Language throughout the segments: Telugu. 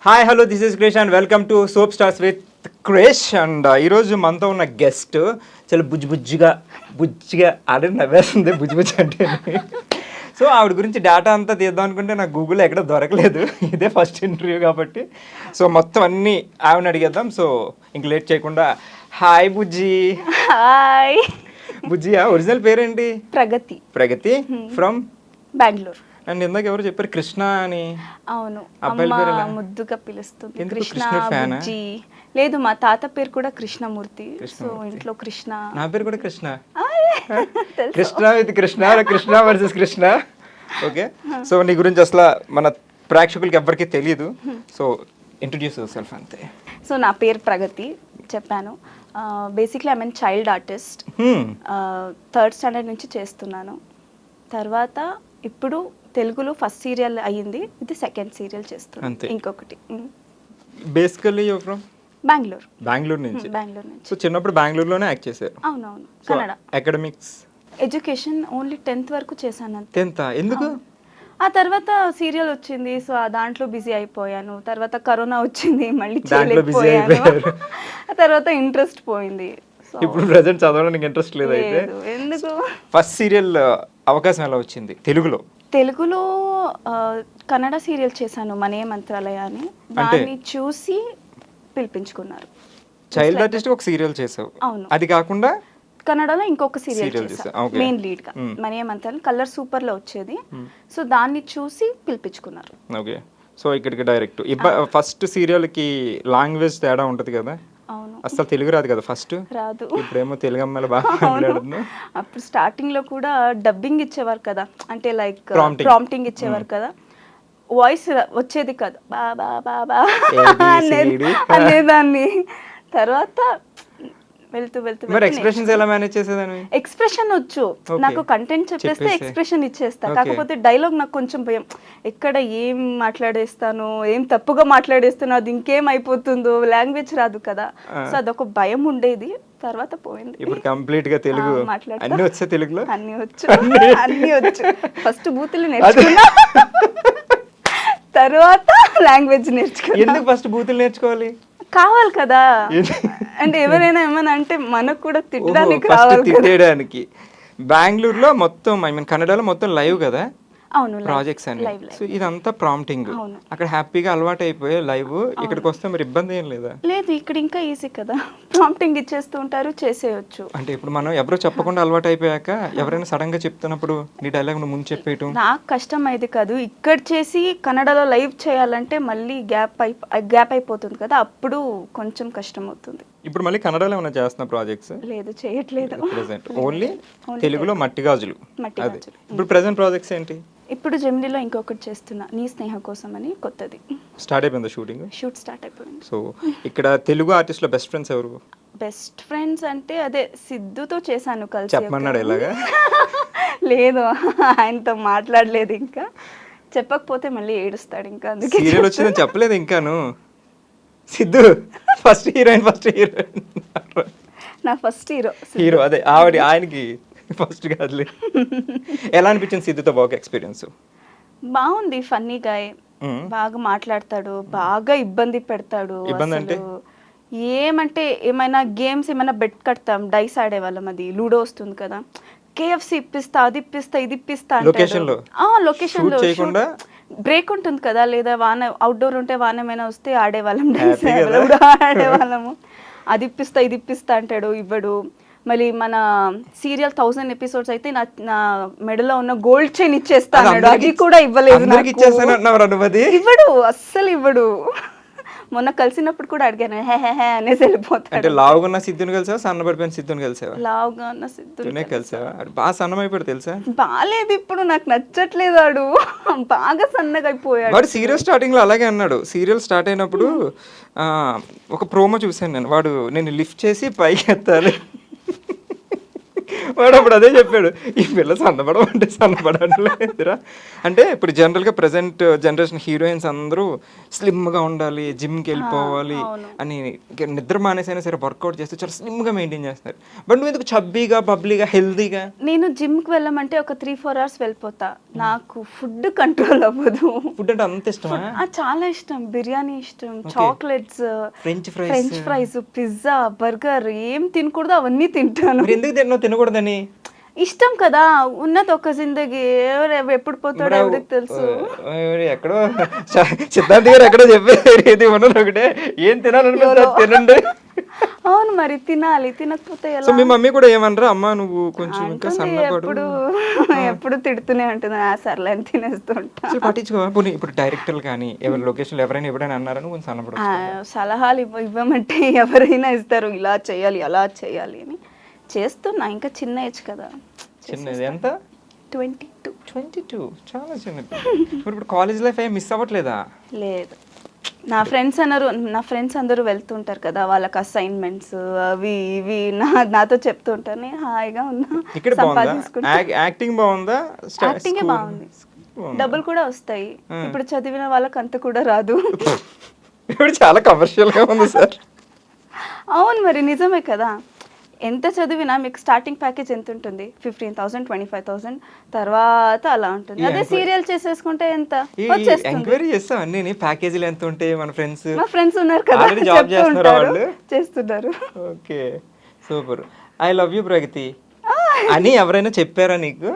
Hi hello this is Krish and welcome to soap stars with Krish. And ఈరోజు మనతో ఉన్న గెస్ట్ చాలా బుజ్జిగా ఆడే నవ్వేస్తుంది బుజ్జి అంటే. సో ఆవిడ గురించి డేటా అంతా తీద్దాం అనుకుంటే నాకు గూగుల్లో ఎక్కడ దొరకలేదు. ఇదే ఫస్ట్ ఇంటర్వ్యూ కాబట్టి సో మొత్తం అన్నీ ఆవిడని అడిగేద్దాం. సో ఇంక లేట్ చేయకుండా హాయ్ బుజ్జి. హాయ్ బుజ్జియా ఒరిజినల్ పేరేంటి? ప్రగతి ఫ్రమ్ బెంగళూరు. అండ్ ఇందాక ఎవరు చెప్పారు కృష్ణ అని? అవును, అబ్బాయిల పేరు ఎలా? ముద్దుగా పిలుస్తుంది ఎందుకు కృష్ణ. కృష్ణుడి ఫ్యానా? బుజ్జి లేదు, మా తాత పేరు కూడా కృష్ణమూర్తి. సో ఇంట్లో కృష్ణ. నా పేరు కూడా కృష్ణ. తెలుసు. Krishna with Krishna versus Krishna. Okay, so నీ గురించి అసలు మన ప్రేక్షకులకి ఎవ్వరికీ తెలియదు. సో ఇంట్రడ్యూస్ యువర్ సెల్ఫ్ అంతే. సో నా పేరు ప్రగతి చెప్పాను. Basically I mean child artist. 3rd standard నుంచి చేస్తున్నాను. తర్వాత ఇప్పుడు తెలుగులో ఫస్ట్ సీరియల్ అయ్యింది, ఇది 2nd సీరియల్ చేస్తున్నాను. ఇంకొకటి బేసికల్లీ యువర్ ఫ్రమ్ బెంగళూరు నుంచి. సో చిన్నప్పుడు బెంగళూరులోనే యాక్ట్ చేశారు? అవునవును, Kannada. Academics education only 10th వరకు చేశాను. 10th? ఎందుకు? ఆ తర్వాత సీరియల్ వచ్చింది, సో దాంట్లో బిజీ అయిపోయాను. తర్వాత కరోనా వచ్చింది, మళ్ళీ దాంట్లో బిజీ చేయలేకపోయాను. అయిపోయారు. ఆ తర్వాత ఇంట్రెస్ట్ పోయింది. ఇప్పుడు ప్రెసెంట్ చదవడానికి ఇంట్రెస్ట్ లేదు అయితే? ఎందుకు? ఫస్ట్ సీరియల్ అవకాశం ఎలా వచ్చింది తెలుగులో? తెలుగులో కన్నడ సీరియల్ చేశాను, మనే మంత్రాలయ అని. దాన్ని చూసి పిలిపించుకున్నారు. చైల్డ్ ఆర్టిస్ట్ ఒక సీరియల్ చేసావు? అవును. అది కాకుండా కన్నడలో ఇంకొక సీరియల్ చేశాను, మెయిన్ లీడ్ గా. మనే మంత్రాలయం కలర్ సూపర్ లో వచ్చేది. సో దాన్ని చూసి పిలిపించుకున్నారు. ఓకే, సో ఇక్కడికి డైరెక్ట్. ఫస్ట్ సీరియల్ కి లాంగ్వేజ్ తేడా ఉంటది కదా? అవును, అసలు తెలుగు రాదు కదా ఫస్ట్? రాదు. ఇప్పుడేమో తెలుగు అమ్మాయిలు బాగా మాట్లాడుతున్నారు. అప్పుడు స్టార్టింగ్ లో కూడా డబ్బింగ్ ఇచ్చేవారు కదా, అంటే లైక్ Prompting. ప్రాంప్టింగ్ ఇచ్చేవారు కదా. వాయిస్ వచ్చేది కాదు, బాబా బాబా అనేదాన్ని. తర్వాత వెళ్తూ మరి ఎక్స్ప్రెషన్స్ ఎలా మేనేజ్ చేసేదాన్ని? ఎక్స్ప్రెషన్ వచ్చు నాకు, కంటెంట్ చెప్పేస్తే ఎక్స్ప్రెషన్ ఇచ్చేస్తా. కాకపోతే డైలాగ్ నాకు కొంచెం భయం, ఎక్కడ ఏం మాట్లాడేస్తాను, ఏం తప్పుగా మాట్లాడేస్తాను, అది ఇంకేం అయిపోతుందో, లాంగ్వేజ్ రాదు కదా. సో అదొక భయం ఉండేది. తర్వాత పోయింది. ఇప్పుడు కంప్లీట్ గా తెలుగు అన్ని వచ్చా? తెలుగులో అన్ని వచ్చు. ఫస్ట్ బూతులు నేర్చుకున్నా, తర్వాత లాంగ్వేజ్ నేర్చుకున్నా. ఎందుకు ఫస్ట్ బూతులు నేర్చుకోవాలి? కావాలి కదా, అంటే ఎవరైనా ఏమైనా అంటే మనకు కూడా తిట్టడానికి తిట్టేయడానికి. బెంగళూరులో మొత్తం ఐ మీన్ కన్నడలో మొత్తం లైవ్ కదా అవును, ప్రాజెక్ట్స్ అని. సో ఇదంతా ప్రాంప్టింగ్. అక్కడ హ్యాపీగా అలవాటు అయిపోయే లైవ్. ఇక్కడికి వస్తే మరి ఇబ్బంది ఏం లేదా? లేదు, ఇక్కడ ఇంకా ఈజీ కదా, ప్రాంప్టింగ్ ఇచ్చేస్తూ ఉంటారు, చేసేయచ్చు. అంటే ఇప్పుడు మనం ఎవరో చెప్పకుండా అలవాటు అయిపోయాక ఎవరైనా సడన్ గా చెప్తున్నప్పుడు నీ డైలాగ్ ముందు చెప్పేయటం నాకు కష్టం అయితే కాదు. ఇక్కడ చేసి కన్నడలో లైవ్ చేయాలంటే మళ్ళీ గ్యాప్ అయిపోతుంది కదా, అప్పుడు కొంచెం కష్టం అవుతుంది. ఇప్పుడు మళ్ళీ కన్నడలో ఏమైనా చేస్తున్న ప్రాజెక్ట్స్? లేదు, చేయట్లేదు. ఓన్లీ తెలుగులో మట్టి గాజులు. ఇప్పుడు ప్రెసెంట్ ప్రాజెక్ట్స్ ఏంటి? ఇప్పుడు జెమినీలో ఇంకొకటి చేస్తున్నా, నీ స్నేహ కోసం అని, కొత్తది. స్టార్ట్ అయిపోయింది షూటింగ్? షూట్ స్టార్ట్ అయిపోయింది. సో ఇక్కడ తెలుగు ఆర్టిస్ట్ లో బెస్ట్ ఫ్రెండ్స్ ఎవరు? బెస్ట్ ఫ్రెండ్స్ అంటే అదే సిద్ధుతో చేశాను కలిసి. చెప్పమన్నాడు ఎలాగా? లేదు, ఆయనతో మాట్లాడలేదు ఇంకా. చెప్పకపోతే మళ్ళీ ఏడుస్తాడు ఇంకా, అందుకే. సీరియల్ వచ్చిందని చెప్పలేదు ఇంకాను. సిద్ధు ఫస్ట్ హీరోయిన్ నా ఫస్ట్ హీరో అదే ఆయనకి ఫస్ట్ కాదులే. ఎలా అనిపించింది సిద్ధుతో బాగా ఎక్స్పీరియన్స్? బాగుంది, ఫన్నీ గాయ్, బాగా మాట్లాడతాడు, బాగా ఇబ్బంది పెడతాడు. ఏమంటే ఏమైనా గేమ్స్ ఏమైనా బెట్ కడతాం, డైస్ ఆడేవాళ్ళం, అది లూడో వస్తుంది కదా, KFC ఇప్పిస్తా, అది ఇప్పిస్తా, ఇది ఇప్పిస్తా. లొకేషన్ లో బ్రేక్ ఉంటుంది కదా, లేదా వాన అవుట్డోర్ ఉంటే వాన ఏమైనా వస్తే ఆడేవాళ్ళం, డైస్ ఆడేవాళ్ళము. అది ఇప్పిస్తా, ఇది ఇప్పిస్తా అంటాడు, ఇవ్వడు. మళ్ళీ మన సీరియల్ 1000 ఎపిసోడ్స్ అయితే నా మెడలో ఉన్న గోల్డ్ చైన్ ఇచ్చేస్తాను, అది కూడా ఇవ్వలేదు. ఇవ్వడు, అస్సలు ఇవ్వడు. మొన్న కలిసినప్పుడు కూడా అడిగాను, హే అనేసి వెళ్ళిపోతాడు. అంటే లావుగా సిద్ధుని కలిసావా, సన్నపడిపోయిన సిద్ధుని కలిసావా? లావుగా ఉన్న సిద్ధుని కలిసావా? బాగా సన్నమైపోయాడు తెలుసా? బాలేదు, ఇప్పుడు నాకు నచ్చట్లేదు, వాడు బాగా సన్నగా అయిపోయాడు. వాడు సీరియల్ స్టార్టింగ్ లో అలాగే అన్నాడు. సీరియల్ స్టార్ట్ అయినప్పుడు ఒక ప్రోమో చూసాను నేను, వాడు నేను లిఫ్ట్ చేసి పైకి ఎత్తాలి, వాడు అప్పుడు అదే చెప్పాడు, ఈ పిల్ల సన్నపడలేదురా. అంటే ఇప్పుడు జనరల్గా ప్రజెంట్ జనరేషన్ హీరోయిన్స్ అందరూ స్లిమ్గా ఉండాలి, జిమ్కి వెళ్ళిపోవాలి అని నిద్ర మానేసైనా సరే వర్కౌట్ చేస్తే చాలా స్లిమ్గా మెయింటైన్ చేస్తారు. బట్ నువ్వు ఎందుకు చబ్బీగా బబ్లీగా హెల్దీగా? నేను జిమ్కి వెళ్ళమంటే ఒక 3-4 అవర్స్ వెళ్ళిపోతా. నాకు ఫుడ్ కంట్రోల్ అవ్వదు. ఫుడ్ అంటే అంత ఇష్టమా? చాలా ఇష్టం. బిర్యానీ ఇష్టం, chocolates, French fries, pizza, burger ఏం తినకూడదు అవన్నీ తింటాను. ఎందుకు తినకూడదని? ఇష్టం కదా, ఉన్నది ఒక జిందగీ, ఎప్పుడు పోతాడో ఎవరికి తెలుసు. ఎక్కడో సిద్ధార్థ గారు ఎక్కడో చెప్పారు, ఇది ఉన్నది ఒకటే, ఏం తినాలనిపిస్తుంది తినండి. అవును, మరి తినాలి, తినకపోతే ఎలా? సో మీ మమ్మీ కూడా ఏమనరా, అమ్మా నువ్వు కొంచెం ఇంకా సన్నపడు? ఎప్పుడు తిడుతూనే ఉంటుంది, సర్లే అని తినేస్తూ ఉంటా. పట్టించుకో. ఇప్పుడు డైరెక్టర్లు కానీ ఎవరి లొకేషన్లో ఎవరైనా ఎప్పుడైనా అన్నారా నువ్వు కొంచెం సన్నపడు? సలహాలు ఇవ్వమంటే ఎవరైనా ఇస్తారు, ఇలా చేయాలి అలా చేయాలి అని. చేస్తున్నా, ఇంకా చిన్న ఏజ్ కదా. చిన్నది ఎంత? 22. చాలా చిన్నది. ఇప్పుడు కాలేజ్ లైఫ్ ఏం మిస్ అవ్వట్లేదా? లేదు, నా ఫ్రెండ్స్ అందరూ వెళ్తుంటారు కదా, వాళ్ళకి అసైన్మెంట్స్ అవి ఇవి నాతో చెప్తుంటారు, నేను హాయిగా ఉన్నా. ఇక్కడ యాక్టింగ్ బాగుందా? యాక్టింగే బాగుంది, డబ్బులు కూడా వస్తాయి. ఇప్పుడు చదివిన వాళ్ళకి అంత కూడా రాదు. ఇప్పుడు చాలా కమర్షియల్ గా ఉంది సార్. అవును, మరి నిజమే కదా. ఎంత చదివినా మీకు స్టార్టింగ్ ప్యాకేజ్ ఎంత ఉంటుంది? 15,000, 25,000, తర్వాత అలా ఉంటుంది. అదే సీరియల్ చేసేసుకుంటే ఎంత వచ్చేస్తుంది? ఎంక్వైరీ చేస్తాం అన్ని ప్యాకేజీలు ఎంత ఉంటాయి. మా ఫ్రెండ్స్ ఉన్నారు కదా, జాబ్ చేస్తున్నారు, వాళ్ళు చేస్తున్నారు. Okay, super. I love you Pragati అని ఎవరైనా చెప్పారా నీకు?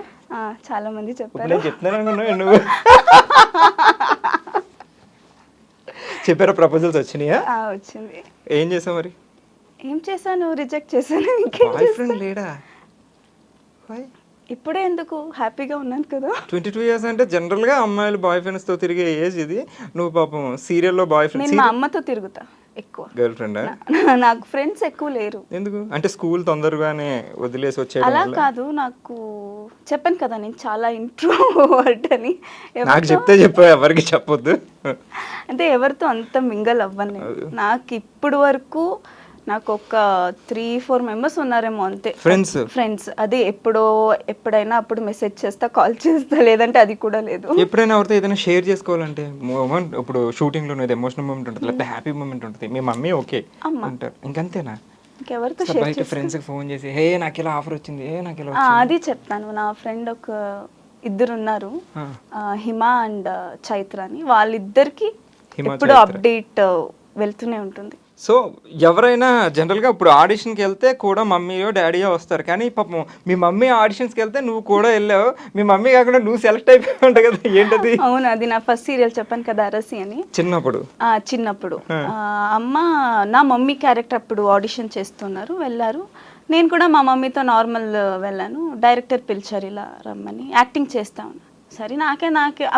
చాలా మంది చెప్పారు. నేను చెప్తున్నాను అనుకున్నావు నువ్వు. చెప్పారా? ప్రపోజల్స్ వచ్చినాయా? వచ్చింది. ఏం చేసావు మరి? ఏం చేశాను, రిజెక్ట్ చేశాను. లేడా? ఇప్పుడే ఎందుకు, హ్యాపీగా ఉన్నాను కదా. 22 years అంటే జనరల్ గా అమ్మాయిలు బాయ్ ఫ్రెండ్స్ తో తిరిగే ఏజ్ ఇది. నువ్వు పాపం సీరియల్లో బాయ్ ఫ్రెండ్. నేను మా అమ్మతో తిరుగుతా ఎక్కువ. Girl friend? నాకు ఫ్రెండ్స్ ఎక్కువ లేరు. ఎందుకు? అంటే స్కూల్ తొందరగానే వదిలేసి వచ్చేయడం? అలా కాదు, నాకు చెప్పాను కదా నేను చాలా ఇంట్రోవర్ట్ అని. నాకు చెప్తే చెప్పా, ఎవరికి చెప్పొద్దు. అంటే ఎవరితో అంత మింగల్ అవ్వను. నాకు ఇప్పుడు వరకు నాకు ఒక 3-4 మెంబర్స్ ఉన్నారేమో అంతే ఫ్రెండ్స్. అది ఎప్పుడైనా అప్పుడు మెసేజ్ చేస్తా, కాల్ చేస్తా, లేదంటే అది కూడా లేదు. ఎప్పుడైనా ఎవరితో ఏదైనా షేర్ చేసుకోవాలంటే ఇప్పుడు షూటింగ్ లో ఎమోషనల్ మూమెంట్ ఉంటుంది, లేకపోతే హ్యాపీ మూమెంట్ ఉంటుంది, మీ మమ్మీ ఓకే అంటారు, ఇంకంతేనా? ఇంకెవరితో బయట ఫ్రెండ్స్ కి ఫోన్ చేసి హే నాకు ఇలా ఆఫర్ వచ్చింది, నాకు ఇలా అది చెప్తాను. నా ఫ్రెండ్ ఒక 2 ఉన్నారు, హిమ అండ్ చైత్ర అని. వాళ్ళిద్దరికి ఎప్పుడు అప్డేట్ వెళ్తూనే ఉంటుంది. సో ఎవరైనా జనరల్గా ఇప్పుడు ఆడిషన్కి వెళ్తే కూడా మమ్మీయో డాడీయో వస్తారు, కానీ పాపం మీ మమ్మీ ఆడిషన్స్కి వెళ్తే నువ్వు కూడా వెళ్ళావు, మీ మమ్మీ కాకుండా నువ్వు సెలెక్ట్ అయిపోయి ఉంటావు కదా, ఏంటది? అవును, అది నా ఫస్ట్ సీరియల్ చెప్పాను కదా, అరసి అని. చిన్నప్పుడు అమ్మ నా మమ్మీ క్యారెక్టర్ అప్పుడు ఆడిషన్ చేస్తున్నారు, వెళ్ళారు. నేను కూడా మా మమ్మీతో నార్మల్ వెళ్ళాను. డైరెక్టర్ పిలిచారు, ఇలా రమ్మని, యాక్టింగ్ చేస్తాను. సరే నాకే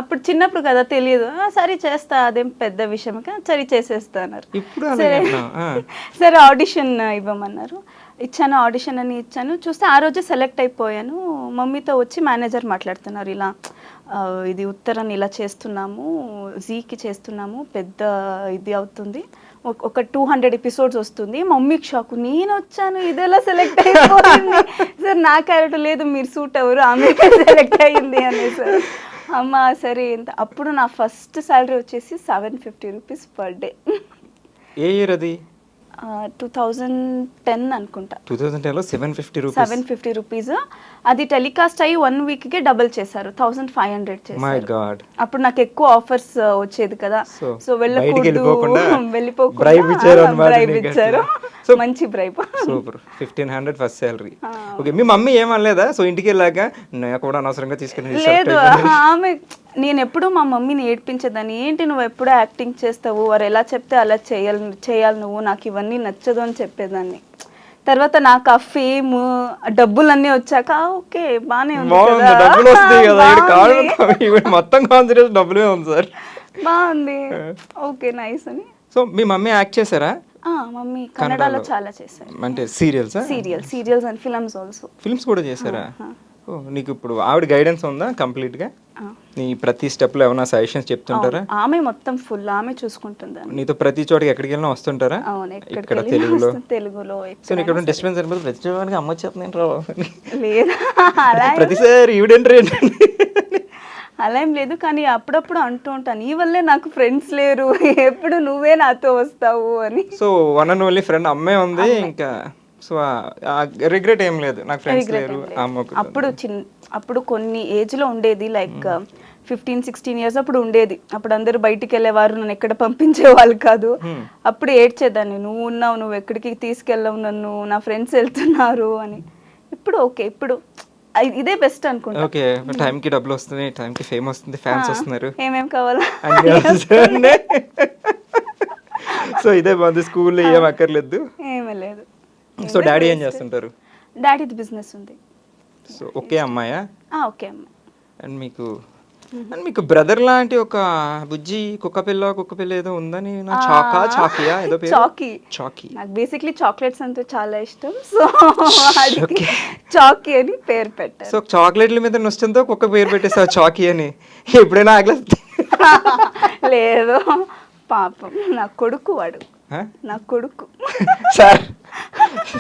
అప్పుడు చిన్నప్పుడు కదా తెలియదు, సరే చేస్తా, అదేం పెద్ద విషయం సరే చేసేస్తా అన్నారు. సరే ఆడిషన్ ఇవ్వమన్నారు, ఇచ్చాను. ఆడిషన్ అని ఇచ్చాను. చూస్తే ఆ రోజే సెలెక్ట్ అయిపోయాను. మమ్మీతో వచ్చి మేనేజర్ మాట్లాడుతున్నారు, ఇలా ఇది ఉత్తరాన్ని ఇలా చేస్తున్నాము, జీకి చేస్తున్నాము, పెద్ద ఇది అవుతుంది, ఒక 200 ఎపిసోడ్స్ వస్తుంది. మమ్మీకి షాక్, నేను వచ్చాను, ఇదెలా సెలెక్ట్ అయిపోయింది సార్, నా క్యారెక్టర్ లేదు, మీరు సూట్ ఎవరు, ఆమె సెలెక్ట్ అయ్యింది అనేసారు. అమ్మ సరే. అప్పుడు నా ఫస్ట్ శాలరీ వచ్చేసి 750 రూపీస్ పర్ డే. ఏ ఇయర్ అది? 2010 అనుకుంటా. 2010లో 750 రూపీస్. అది టెలికాస్ట్ అయ్యి 1 వీక్కే డబుల్ చేశారు, 1500 చేశారు. అప్పుడు నాకు ఎక్కువ ఆఫర్స్ వచ్చేది కదా, సో వెళ్ళిపోకుండా బ్రైబ్ ఇచ్చారు, మంచి bribe. Super. 1500 first salary. Okay, మీ మమ్మీ ఏమనలేదా? సో ఇంటికి వెళ్ళాక నేను కూడా అనవసరంగా తీసుకెళ్ళి? లేదు, ఆమె నేను ఎప్పుడు మా మమ్మీని ఏడ్పించేదాన్ని, ఏంటి నువ్వు ఎప్పుడూ యాక్టింగ్ చేస్తావు, వారు ఎలా చెప్తే అలా చేయాలి నువ్వు, నాకు ఇవన్నీ నచ్చదు అని చెప్పేదాన్ని. తర్వాత నాకు ఆ ఫేమ్ డబ్బులన్నీ వచ్చాక ఓకే బానే ఉంది, మొత్తం కాన్సన్ట్రేషన్ డబ్బులే ఉంది సార్, బాగుంది, ఓకే నైస్ అని. సో మీ మమ్మీ యాక్ట్ చేశారా? మమ్మీ కన్నడలో చాలా చేశారు. అంటే serials and films also. Films కూడా చేశారా? నీకు ఇప్పుడు ఆవిడ గైడెన్స్ ఉందా కంప్లీట్ గా? నీ ప్రతి స్టెప్లో ఏమైనా సజెషన్స్ చెప్తుంటారా? ఆమె మొత్తం ఫుల్ ఆమె చూసుకుంటుంది. నీతో ప్రతి చోటకి ఎక్కడికి వెళ్ళినా వస్తుంటారా? అవును, ఇక్కడ తెలుగులో తెలుగులో సో ఇక్కడ డిస్టర్బెన్స్ అయిపోతుంది, ప్రతి చోటకి అమ్మ వచ్చేస్తుంది రా లేదా అలా ప్రతిసారి ఈవిడెంట్రీ ఏంటండి? అలా ఏం లేదు, కానీ అప్పుడప్పుడు అంటూ ఉంటాను, ఈ వల్లే నాకు ఫ్రెండ్స్ లేరు, ఎప్పుడు నువ్వే నాతో వస్తావు అని. So one and only friend అమ్మే ఉంది ఇంకా. సో రిగ్రెట్ ఏం లేదు, నాకు ఫ్రెండ్స్ లేరు అమ్మ. అప్పుడు కొన్ని ఏజ్లో ఉండేది, లైక్ 15-16 ఇయర్స్ అప్పుడు ఉండేది. అప్పుడు అందరూ బయటికి వెళ్ళేవారు, నన్ను ఎక్కడ పంపించేవాళ్ళు కాదు. అప్పుడు ఏడ్చేదాన్ని, నువ్వు ఉన్నావు, నువ్వు ఎక్కడికి తీసుకెళ్ళవు నన్ను, నా ఫ్రెండ్స్ వెళ్తున్నారు అని. ఇప్పుడు ఓకే, ఇప్పుడు ఇదే బెస్ట్ అనుకుంటా. ఓకే, టైంకి డబ్బులు వస్తుంది, టైంకి ఫేమ్ వస్తుంది, ఫ్యాన్స్ వస్తున్నారు, ఏమేం కావాలా. సో ఇదే బాగుంది, స్కూల్లో ఏం అక్కర్లేదు. ఏమీ లేదు. సో డాడీ ఏం చేస్తుంటారు? డాడీది బిజినెస్ ఉంది. సో ఒకే అమ్మాయా? ఓకే అమ్మాయి. అండ్ మీకు బ్రదర్ లాంటి ఒక బుజ్జి కుక్క పిల్ల ఏదో ఉందని, నా చాకియా ఏదో పేరు? చాకీ. నాకు బేసిక్లీ చాక్లెట్స్ అంటే చాలా ఇష్టం, సో చాకీ అని పేరు పెట్టారు. సో చాక్లెట్ల మీద నష్టంతో కుక్క పేరు పెట్టేసావు చాకీ అని. ఎప్పుడైనా ఆగలేదు? లేదు, పాపం నా కొడుకు వాడు, నా కొడుకు.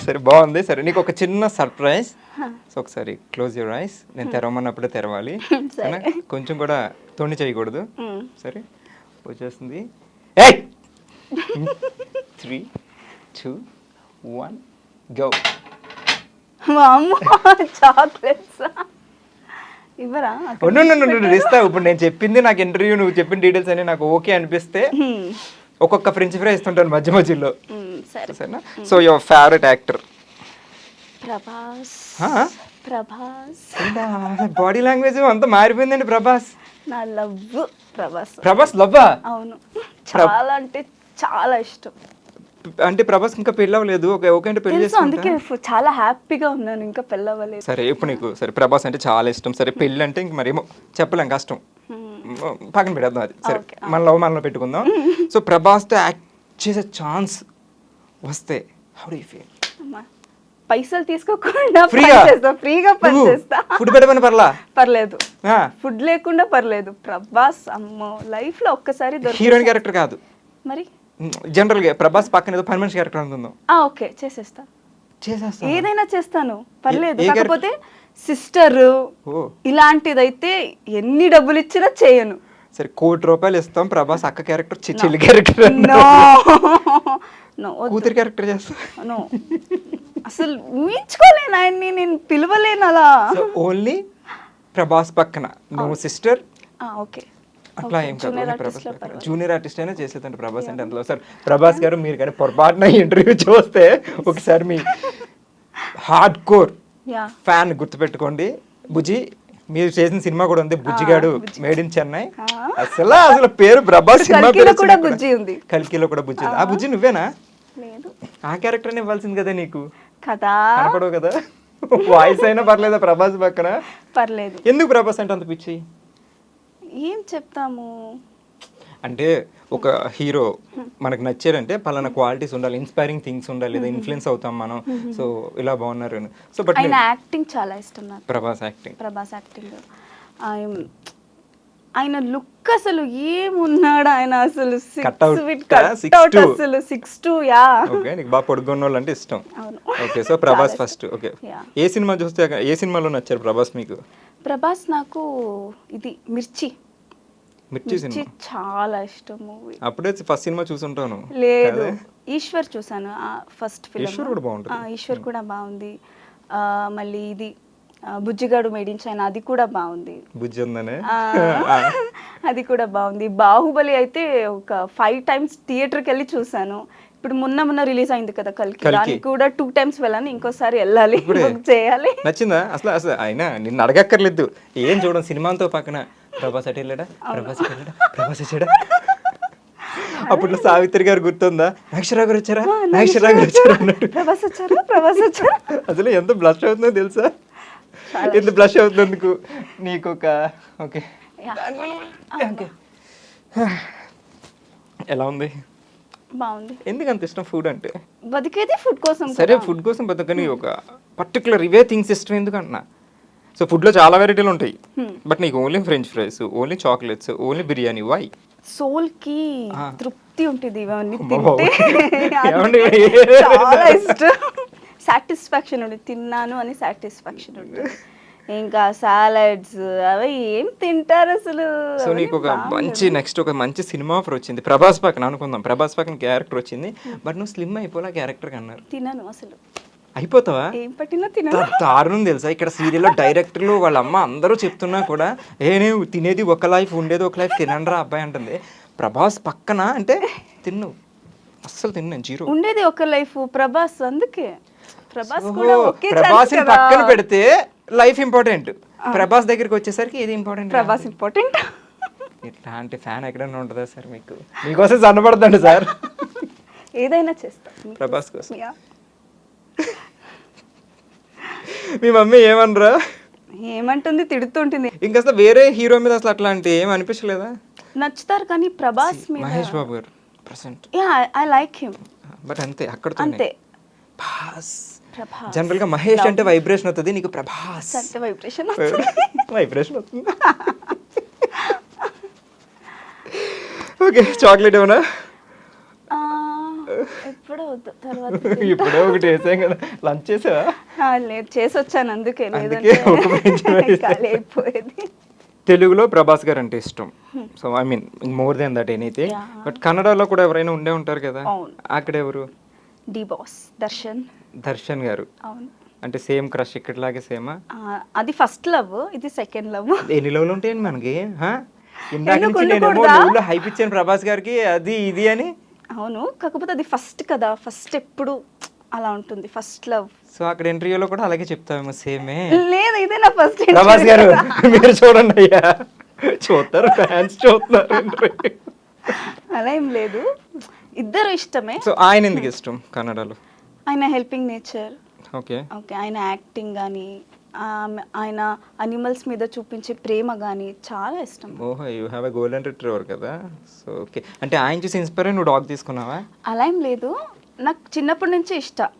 సరే బాగుంది. సరే నీకు ఒక చిన్న సర్ప్రైజ్. సో ఒకసారి క్లోజ్ యువర్ ఐస్. నేను తెరవమన్నప్పుడే తెరవాలి, కొంచెం కూడా తొండి చేయకూడదు. సరే వచ్చేస్తుంది. 3, 2, 1 గో. చాక్లెట్స్ ఇవ్వరా? ఇస్తా. ఇప్పుడు నేను చెప్పింది, నాకు ఇంటర్వ్యూ నువ్వు చెప్పిన డీటెయిల్స్ అని నాకు ఓకే అనిపిస్తే ఒక్కొక్క ఫ్రెంచ్ ఫ్రై ఇస్తుంటాను మధ్య మధ్యలో. సరేనా? So your favourite actor? Prabhas. Body language అంతా మారిపోయిందండి. ప్రభాస్ నా లవ్. ప్రభాస్ లవ్వా? అవును, చాలా అంటే చాలా ఇష్టం. అంటే ప్రభాస్ ఇంకా పెళ్ళి అవ్వలేదు. ఓకే అంటే పెళ్లి చేసుకుంటా, అందుకే చాలా హ్యాపీగా ఉన్నాను, ఇంకా పెళ్ళి అవ్వలేదు. సరే ఇప్పుడు నీకు సరే ప్రభాస్ అంటే చాలా ఇష్టం. సరే పెళ్ళి అంటే ఇంక మరేమో చెప్పలేం, కష్టం, పక్కన పెడదాం అది. సరే మన లవ్ మనలో పెట్టుకుందాం. సో ప్రభాస్తో యాక్ట్ చేసే ఛాన్స్ వస్తే హౌ డు యు ఫీల్? పైసలు తీసుకోకుండా ఫ్రీగా పనిచేస్తా. ఫుడ్ పెట్టమని పర్లేదు, ఫుడ్ లేకుండా పర్లేదు. ప్రభాస్ అమ్మో లైఫ్ లో ఒక్కసారి హీరోయిన్ క్యారెక్టర్ కాదు, మరి జనరల్ గా ప్రభాస్ పక్కన ఏదో పని మనిషి క్యారెక్టర్ ఉంటుందో. ఓకే, చేసేస్తా, ఏదైనా చేస్తాను, పర్లేదు. కాకపోతే సిస్టర్ ఇలాంటిదైతే ఎన్ని డబ్బులు ఇచ్చినా చేయను. సరే ₹1,00,00,000 ఇస్తాం, ప్రభాస్ అక్క క్యారెక్టర్, చెల్లి క్యారెక్టర్, కూతురు క్యారెక్టర్ చేస్తా. అసలు ఊహించుకోలేను ఆయన్ని, నేను పిలవలేను అలా. ఓన్లీ ప్రభాస్ పక్కన నువ్వు సిస్టర్. ఓకే, అట్లా ఏం కాదు, జూనియర్ ఆర్టిస్ట్ అయినా చేసేదండి ప్రభాస్ అంటే అందులో. సార్ ప్రభాస్ గారు, మీరు కానీ పొరపాటున ఇంటర్వ్యూ చూస్తే ఒకసారి మీ హార్డ్ కోర్ ఫ్యాన్ గుర్తుపెట్టుకోండి. బుజ్జి, మీరు చేసిన సినిమా కూడా ఉంది బుజ్జిగాడు, మేడ్ ఇన్ చెన్నై. అసలు పేరు ప్రభాస్, సినిమా పేరు కూడా బుజ్జి ఉంది, కల్కిలో కూడా బుజ్జి ఉంది. ఆ బుజ్జి నువ్వేనా? ఆ క్యారెక్టర్ ఇవ్వాల్సింది కదా నీకు, కదా కనపడవు కదా. వాయిస్ అయినా పర్లేదా ప్రభాస్ పక్కన? పర్లేదు. ఎందుకు ప్రభాస్ అంటే అంత పిచ్చి? ఏం చెప్తాము అంటే ఒక హీరో మనకు నచ్చారంటే పలానా క్వాలిటీస్ ఉండాలి, ఇన్స్పైరింగ్ థింగ్స్ ఉండాలి, లేదా ఇన్ఫ్లుయెన్స్ అవుతాం మనం. సో ఇలా బాగున్నారు. సో బట్ ఆయన యాక్టింగ్ చాలా ఇష్టం నాకు. ప్రభాస్ యాక్టింగ్ ఆయన లుక్ అసలు ఏమున్నాడు ఆయన, అసలు 6'2". ఓకే, నీకు బాగా పొడుగున్న వాళ్ళు అంటే ఇష్టం. Okay, so Prabhas first. Okay, ఏ సినిమా చూస్తే, ఏ సినిమాలో నచ్చారు ప్రభాస్ మీకు? ప్రభాస్ నాకు ఇది మిర్చి చాలా ఇష్టం మూవీ. అప్పుడే ఫస్ట్ సినిమా చూసుంటాను. లేదు, ఈశ్వర్ చూసాను ఫస్ట్ ఫిల్మ్. ఈశ్వర్ కూడా బాగుంటుంది. ఈశ్వర్ కూడా బాగుంది. మళ్ళీ ఇది బుజ్జిగాడు మేడ్ ఇన్ చైనా, అది కూడా బాగుంది. బుజ్జి ఉందనే అది కూడా బాగుంది. బాహుబలి అయితే ఒక 5 times థియేటర్కి వెళ్ళి చూసాను. ఇప్పుడు మొన్న రిలీజ్ అయింది కదా కల్కి, దానికి కూడా 2 times వెళ్ళాను, ఇంకోసారి వెళ్ళాలి, చేయాలి. నచ్చిందా? అసలు అయినా నిన్ను అడగక్కర్లేదు, ఏం చూడండి సినిమాతో పక్కన ప్రభాస్ అటు వెళ్ళాడా, ప్రభాస్ వచ్చాడా. అప్పుడు సావిత్రి గారు గుర్తుందా, నాగేశ్వరరావు గారు వచ్చారా అన్నట్టు, ప్రభాస్ వచ్చారా. అసలు ఎంత బ్లష్ అవుతుందో తెలుసా, ఎంత బ్లష్ అవుతున్నందుకు నీకు ఒక. ఓకే, ఎలా ఉంది? బాగుంది. ఎందుకు అంత ఇష్టం ఫుడ్ అంటే? బతికేది ఫుడ్ కోసం. సరే ఫుడ్ కోసం బతకని ఒక పర్టికులర్ ఇవే థింగ్స్ ఇష్టం ఎందుకు అంటున్నా. సో ఫుడ్లో చాలా వెరైటీలు ఉంటాయి, బట్ నీకు only French fries, only chocolates, only biryani. Why? Soul కి తృప్తి ఉంటుంది ఇవన్నీ బాబోయ్. ఏమండి? తింటే చాలా ఇష్టం. సాటిస్ఫాక్షన్ ఉంటుంది, తిన్నాను అని సాటిస్ఫాక్షన్ ఉంటుంది. ఇంకా సాలడ్స్ అవి ఏం తింటారు అసలు. సో నీకు ఒక మంచి నెక్స్ట్ ఒక మంచి సినిమా ఆఫర్ వచ్చింది, ప్రభాస్ పక్కన అనుకుందాం, ప్రభాస్ పక్కన క్యారెక్టర్ వచ్చింది, బట్ నువ్వు స్లిమ్ అయిపోలా క్యారెక్టర్ అన్నారు. తినను అసలు. అయిపోతావా? ఏం పట్టినా తినను. దారుణం తెలుసా, ఇక్కడ సీరియల్లో డైరెక్టర్లు వాళ్ళ అమ్మ అందరూ చెప్తున్నా కూడా నేను తినేది ఒక లైఫ్, ఉండేది ఒక లైఫ్, తినండ్రా అబ్బాయి అంటుంది. ప్రభాస్ పక్కన అంటే తిన్ను, అస్సలు తిన్నాను, జీరో. ఉండేది ఒక లైఫ్ ప్రభాస్, అందుకే ప్రభాస్ కూడా ఒకే ప్రభాస్ పక్కన పెడితే లైఫ్ ఇంపార్టెంట్, ప్రభాస్ దగ్గరికి వచ్చేసరికి ఏది ఇంపార్టెంట్? ప్రభాస్ ఇంపార్టెంట్. ఇట్లాంటి ఫ్యాన్ ఎక్కడైనా ఉంటుందా సార్ మీకు? మీకోసం సన్నపడదండి సార్. ఏదైనా చేస్తాం ప్రభాస్ కోసం. మీ మమ్మీ ఏమనరా? ఏమంటుంది, తిడుతుంటుంది. ఇంకా అసలు వేరే హీరో మీద అసలు అట్లాంటి ఏం అనిపించలేదా? నచ్చుతారు కానీ ప్రభాస్ మీద. మహేష్ బాబు గారు present. I like him, but అంతే, అక్కడ అంతే. జనరల్ గా మహేష్ అంటే వైబ్రేషన్ అవుతుంది, నీకు ప్రభాస్ అంటే వైబ్రేషన్ వైబ్రేషన్ అవుతుంది. ఓకే, చాక్లెట్ ఏమన్నా? ఎప్పుడో తర్వాత ఇప్పుడే ఒకటి వేసాం కదా, లంచ్ చేసావా? లేదు, చేసి వచ్చాను, అందుకే ఖాళీ అయిపోయేది. తెలుగులో ప్రభాస్ గారు అంటే ఇష్టం, so I mean more than that anything. But కన్నడలో కూడా ఎవరైనా ఉండే ఉంటారు కదా, అక్కడ ఎవరు? D boss Darshan. దర్శన్ గారు. అవును. అంటే సేమ్ క్రష్ ఇక్కడలాగే సేమా? అది ఫస్ట్ లవ్, ఇది సెకండ్ లవ్. ఎన్ని లవ్లు ఉంటాయండి మనకి? ఇందాక నుంచి నేనేమో లవ్లో హైప్ ఇచ్చాను ప్రభాస్ గారికి, అది ఇది అని. అవును, కాకపోతే అది ఫస్ట్ కదా, ఫస్ట్ ఎప్పుడు అలా ఉంటుంది, ఫస్ట్ లవ్. సో అక్కడ ఇంటర్వ్యూలో కూడా అలాగే చెప్తామేమో సేమే. లేదు, ఇదే నా ఫస్ట్. ప్రభాస్ గారు మీరు చూడండి అయ్యా, చూస్తారు, ఫ్యాన్స్ చూస్తున్నారు. అలా ఏం లేదు, ఇద్దరు ఇష్టమే. సో ఆయన ఎందుకు ఇష్టం కన్నడలో? ఆయన హెల్పింగ్ నేచర్. ఓకే ఓకే, ఆయన యాక్టింగ్ కానీ, ఆయన అనిమల్స్ మీద చూపించే ప్రేమ కానీ చాలా ఇష్టం. ఓహో, you have a golden retriever కదా. సో ఓకే, అంటే ఆయన చూసి ఇన్స్పైర్ అయ్యి నువ్వు డాగ్ తీసుకున్నావా? అలా ఏం లేదు, నాకు చిన్నప్పటి నుంచి ఇష్టం.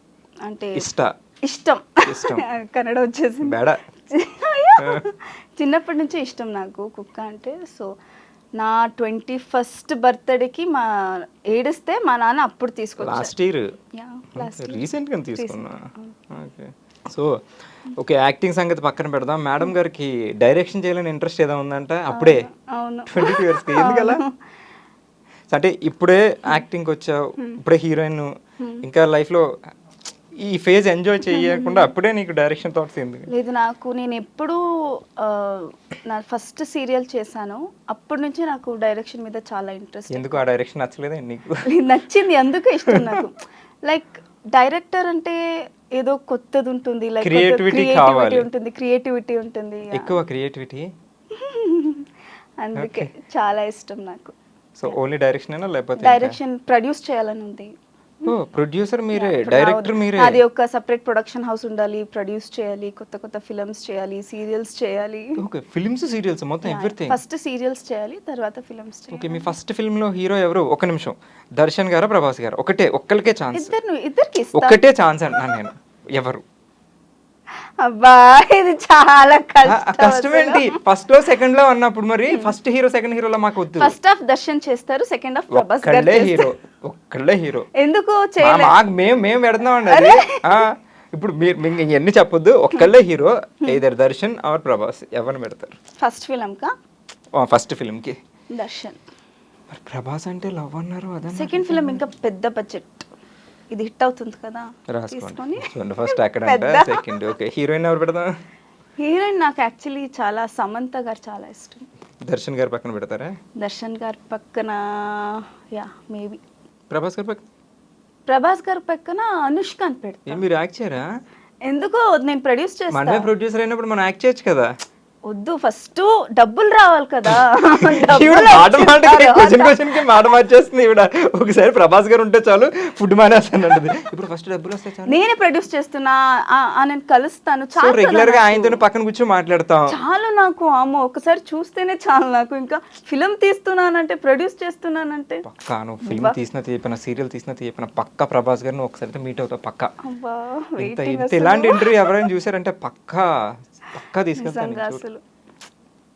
ఇష్టం కన్నడ వచ్చేసింది, బేడా. చిన్నప్పటి నుంచి ఇష్టం నాకు కుక్క అంటే. సో నా 21st బర్త్డేకి మా ఏడిస్తే మా నాన్న అప్పుడు తీసుకొచ్చారు. లాస్ట్ ఇయర్ రీసెంట్గా తీసుకున్నా. ఓకే, సో ఓకే, యాక్టింగ్ సంగతి పక్కన పెడదాం. మేడం గారికి డైరెక్షన్ చేయాలని ఇంట్రెస్ట్ ఏదో ఉందంట అప్పుడే? అవును. 22 yearsకి. ఎందుకలా? అంటే ఇప్పుడే యాక్టింగ్కి వచ్చావు, ఇప్పుడే హీరోయిన్, ఇంకా లైఫ్లో ఈ ఫేజ్ ఎంజాయ్ చేయకుండా అప్పుడే నీకు డైరెక్షన్ థాట్స్ ఎందుకు? లేదు, నేను ఎప్పుడు నా ఫస్ట్ సీరియల్ చేశాను, అప్పటి నుంచి నాకు డైరెక్షన్ మీద చాలా ఇంట్రెస్ట్. ఎందుకు ఆ డైరెక్షన్ నచ్చలేదా నీకు? నచ్చింది, అందుకే ఇష్టం నాకు. లైక్ డైరెక్టర్ అంటే ఏదో కొత్తది ఉంటుంది, లైక్ క్రియేటివిటీ ఉంటుంది, క్రియేటివిటీ ఉంటుంది, ఎక్కువ క్రియేటివిటీ. అందుకే చాలా ఇష్టం నాకు. సో ఓన్లీ డైరెక్షన్ అయినా లేకపోతే డైరెక్షన్ ప్రొడ్యూస్ చేయాలని ఉంది. ఓ, ప్రొడ్యూసర్ మీరే, డైరెక్టర్ మీరే. అది ఒక సెపరేట్ ప్రొడక్షన్ హౌస్ ఉండాలి, ప్రొడ్యూస్ చేయాలి, కొత్త కొత్త ఫిల్మ్స్ చేయాలి, సీరియల్స్ చేయాలి. ఓకే, ఫిల్మ్స్, సీరియల్స్, మొత్తం ఎవ్రీథింగ్. ఫస్ట్ సీరియల్స్ చేయాలి, తర్వాత ఫిల్మ్స్ చేయాలి. ఓకే, మీ ఫస్ట్ ఫిల్మ్ లో హీరో ఎవరు? ఒక నిమిషం, దర్శన్ గారా ప్రభాస్ గారు? ఒక్కరికే ఛాన్స్, ఇద్దరికి ఒక్కటే ఛాన్స్ అంటున్నాను నేను. ఎవరు? అబ్బా, ఇది చాలా కష్టమేంటి? ఫస్ట్ లో సెకండ్ లో అన్నప్పుడు మరి ఫస్ట్ హీరో సెకండ్ హీరోలో మాకు వద్దు. ఫస్ట్ హాఫ్ దర్శన్ చేస్తారు, సెకండ్ హాఫ్ ప్రభాస్ గారు హీరో. ఒక్కళ్ళే హీరో ఎందుకు మాకు మేము పెడుతున్నామండి అది. ఇప్పుడు మీరు ఇవన్నీ చెప్పొద్దు, ఒక్కళ్ళే hero, either Darshan or Prabhas, ఎవరిని పెడతారు ఫస్ట్ ఫిల్మ్ కా? ఫస్ట్ ఫిల్మ్ కి దర్శన్. మరి ప్రభాస్ అంటే లవ్ అన్నారు, అదే సెకండ్ ఫిల్మ్ ఇంకా పెద్ద బడ్జెట్, ఇది హిట్ అవుతుంది కదా, తీసుకొని. ఫస్ట్ అక్కడ సెకండ్. ఓకే, హీరోయిన్ ఎవరు పెడదాం? హీరోయిన్ నాకు యాక్చువల్లీ చాలా సమంత గారు చాలా ఇష్టం. దర్శన్ గారి పక్కన పెడతారా? దర్శన్ గారి పక్కన యా మేబీ. ప్రభాస్ గారి పక్కన? ప్రభాస్ గారి పక్కన అనుష్కాని పెడతా. మీరు యాక్ట్ చేయరా? ఎందుకో, నేను ప్రొడ్యూస్ చేస్తాను. మనమే ప్రొడ్యూసర్ అయినప్పుడు మనం యాక్ట్ చేయొచ్చు కదా. వద్దు, ఫస్ట్ డబ్బులు రావాలి కదా. క్వశ్చన్ కి మాట మార్చేస్తుంది ఈవిడ. ఒకసారి ప్రభాస్ గారు ఉంటే చాలు, ఫుడ్ మానేస్తాను అంటది. ఇప్పుడు ఫస్ట్ డబ్బులు వస్తే చాలు, నేనే ప్రొడ్యూస్ చేస్తున్నా, నేను కలుస్తాను, చాలు. రెగ్యులర్ గా ఆయనతో పక్కన కూర్చొని మాట్లాడతాం, చాలు నాకు. అమ్మో, ఒకసారి చూస్తేనే చాలు నాకు. ఇంకా ఫిల్మ్ తీస్తున్నానంటే, ప్రొడ్యూస్ చేస్తున్నానంటే పక్కా. నువ్వు ఫిల్మ్ తీసిన తీయపన, సీరియల్ తీసిన తీయపన, పక్కా ప్రభాస్ గారిని ఒకసారి మీట్ అవుతావు పక్కా. ఇలాంటి ఇంటర్వ్యూ ఎవరైనా చూసారంటే పక్కా పక్కా తీసుకెళ్తాను నిజంగా నేను అసలు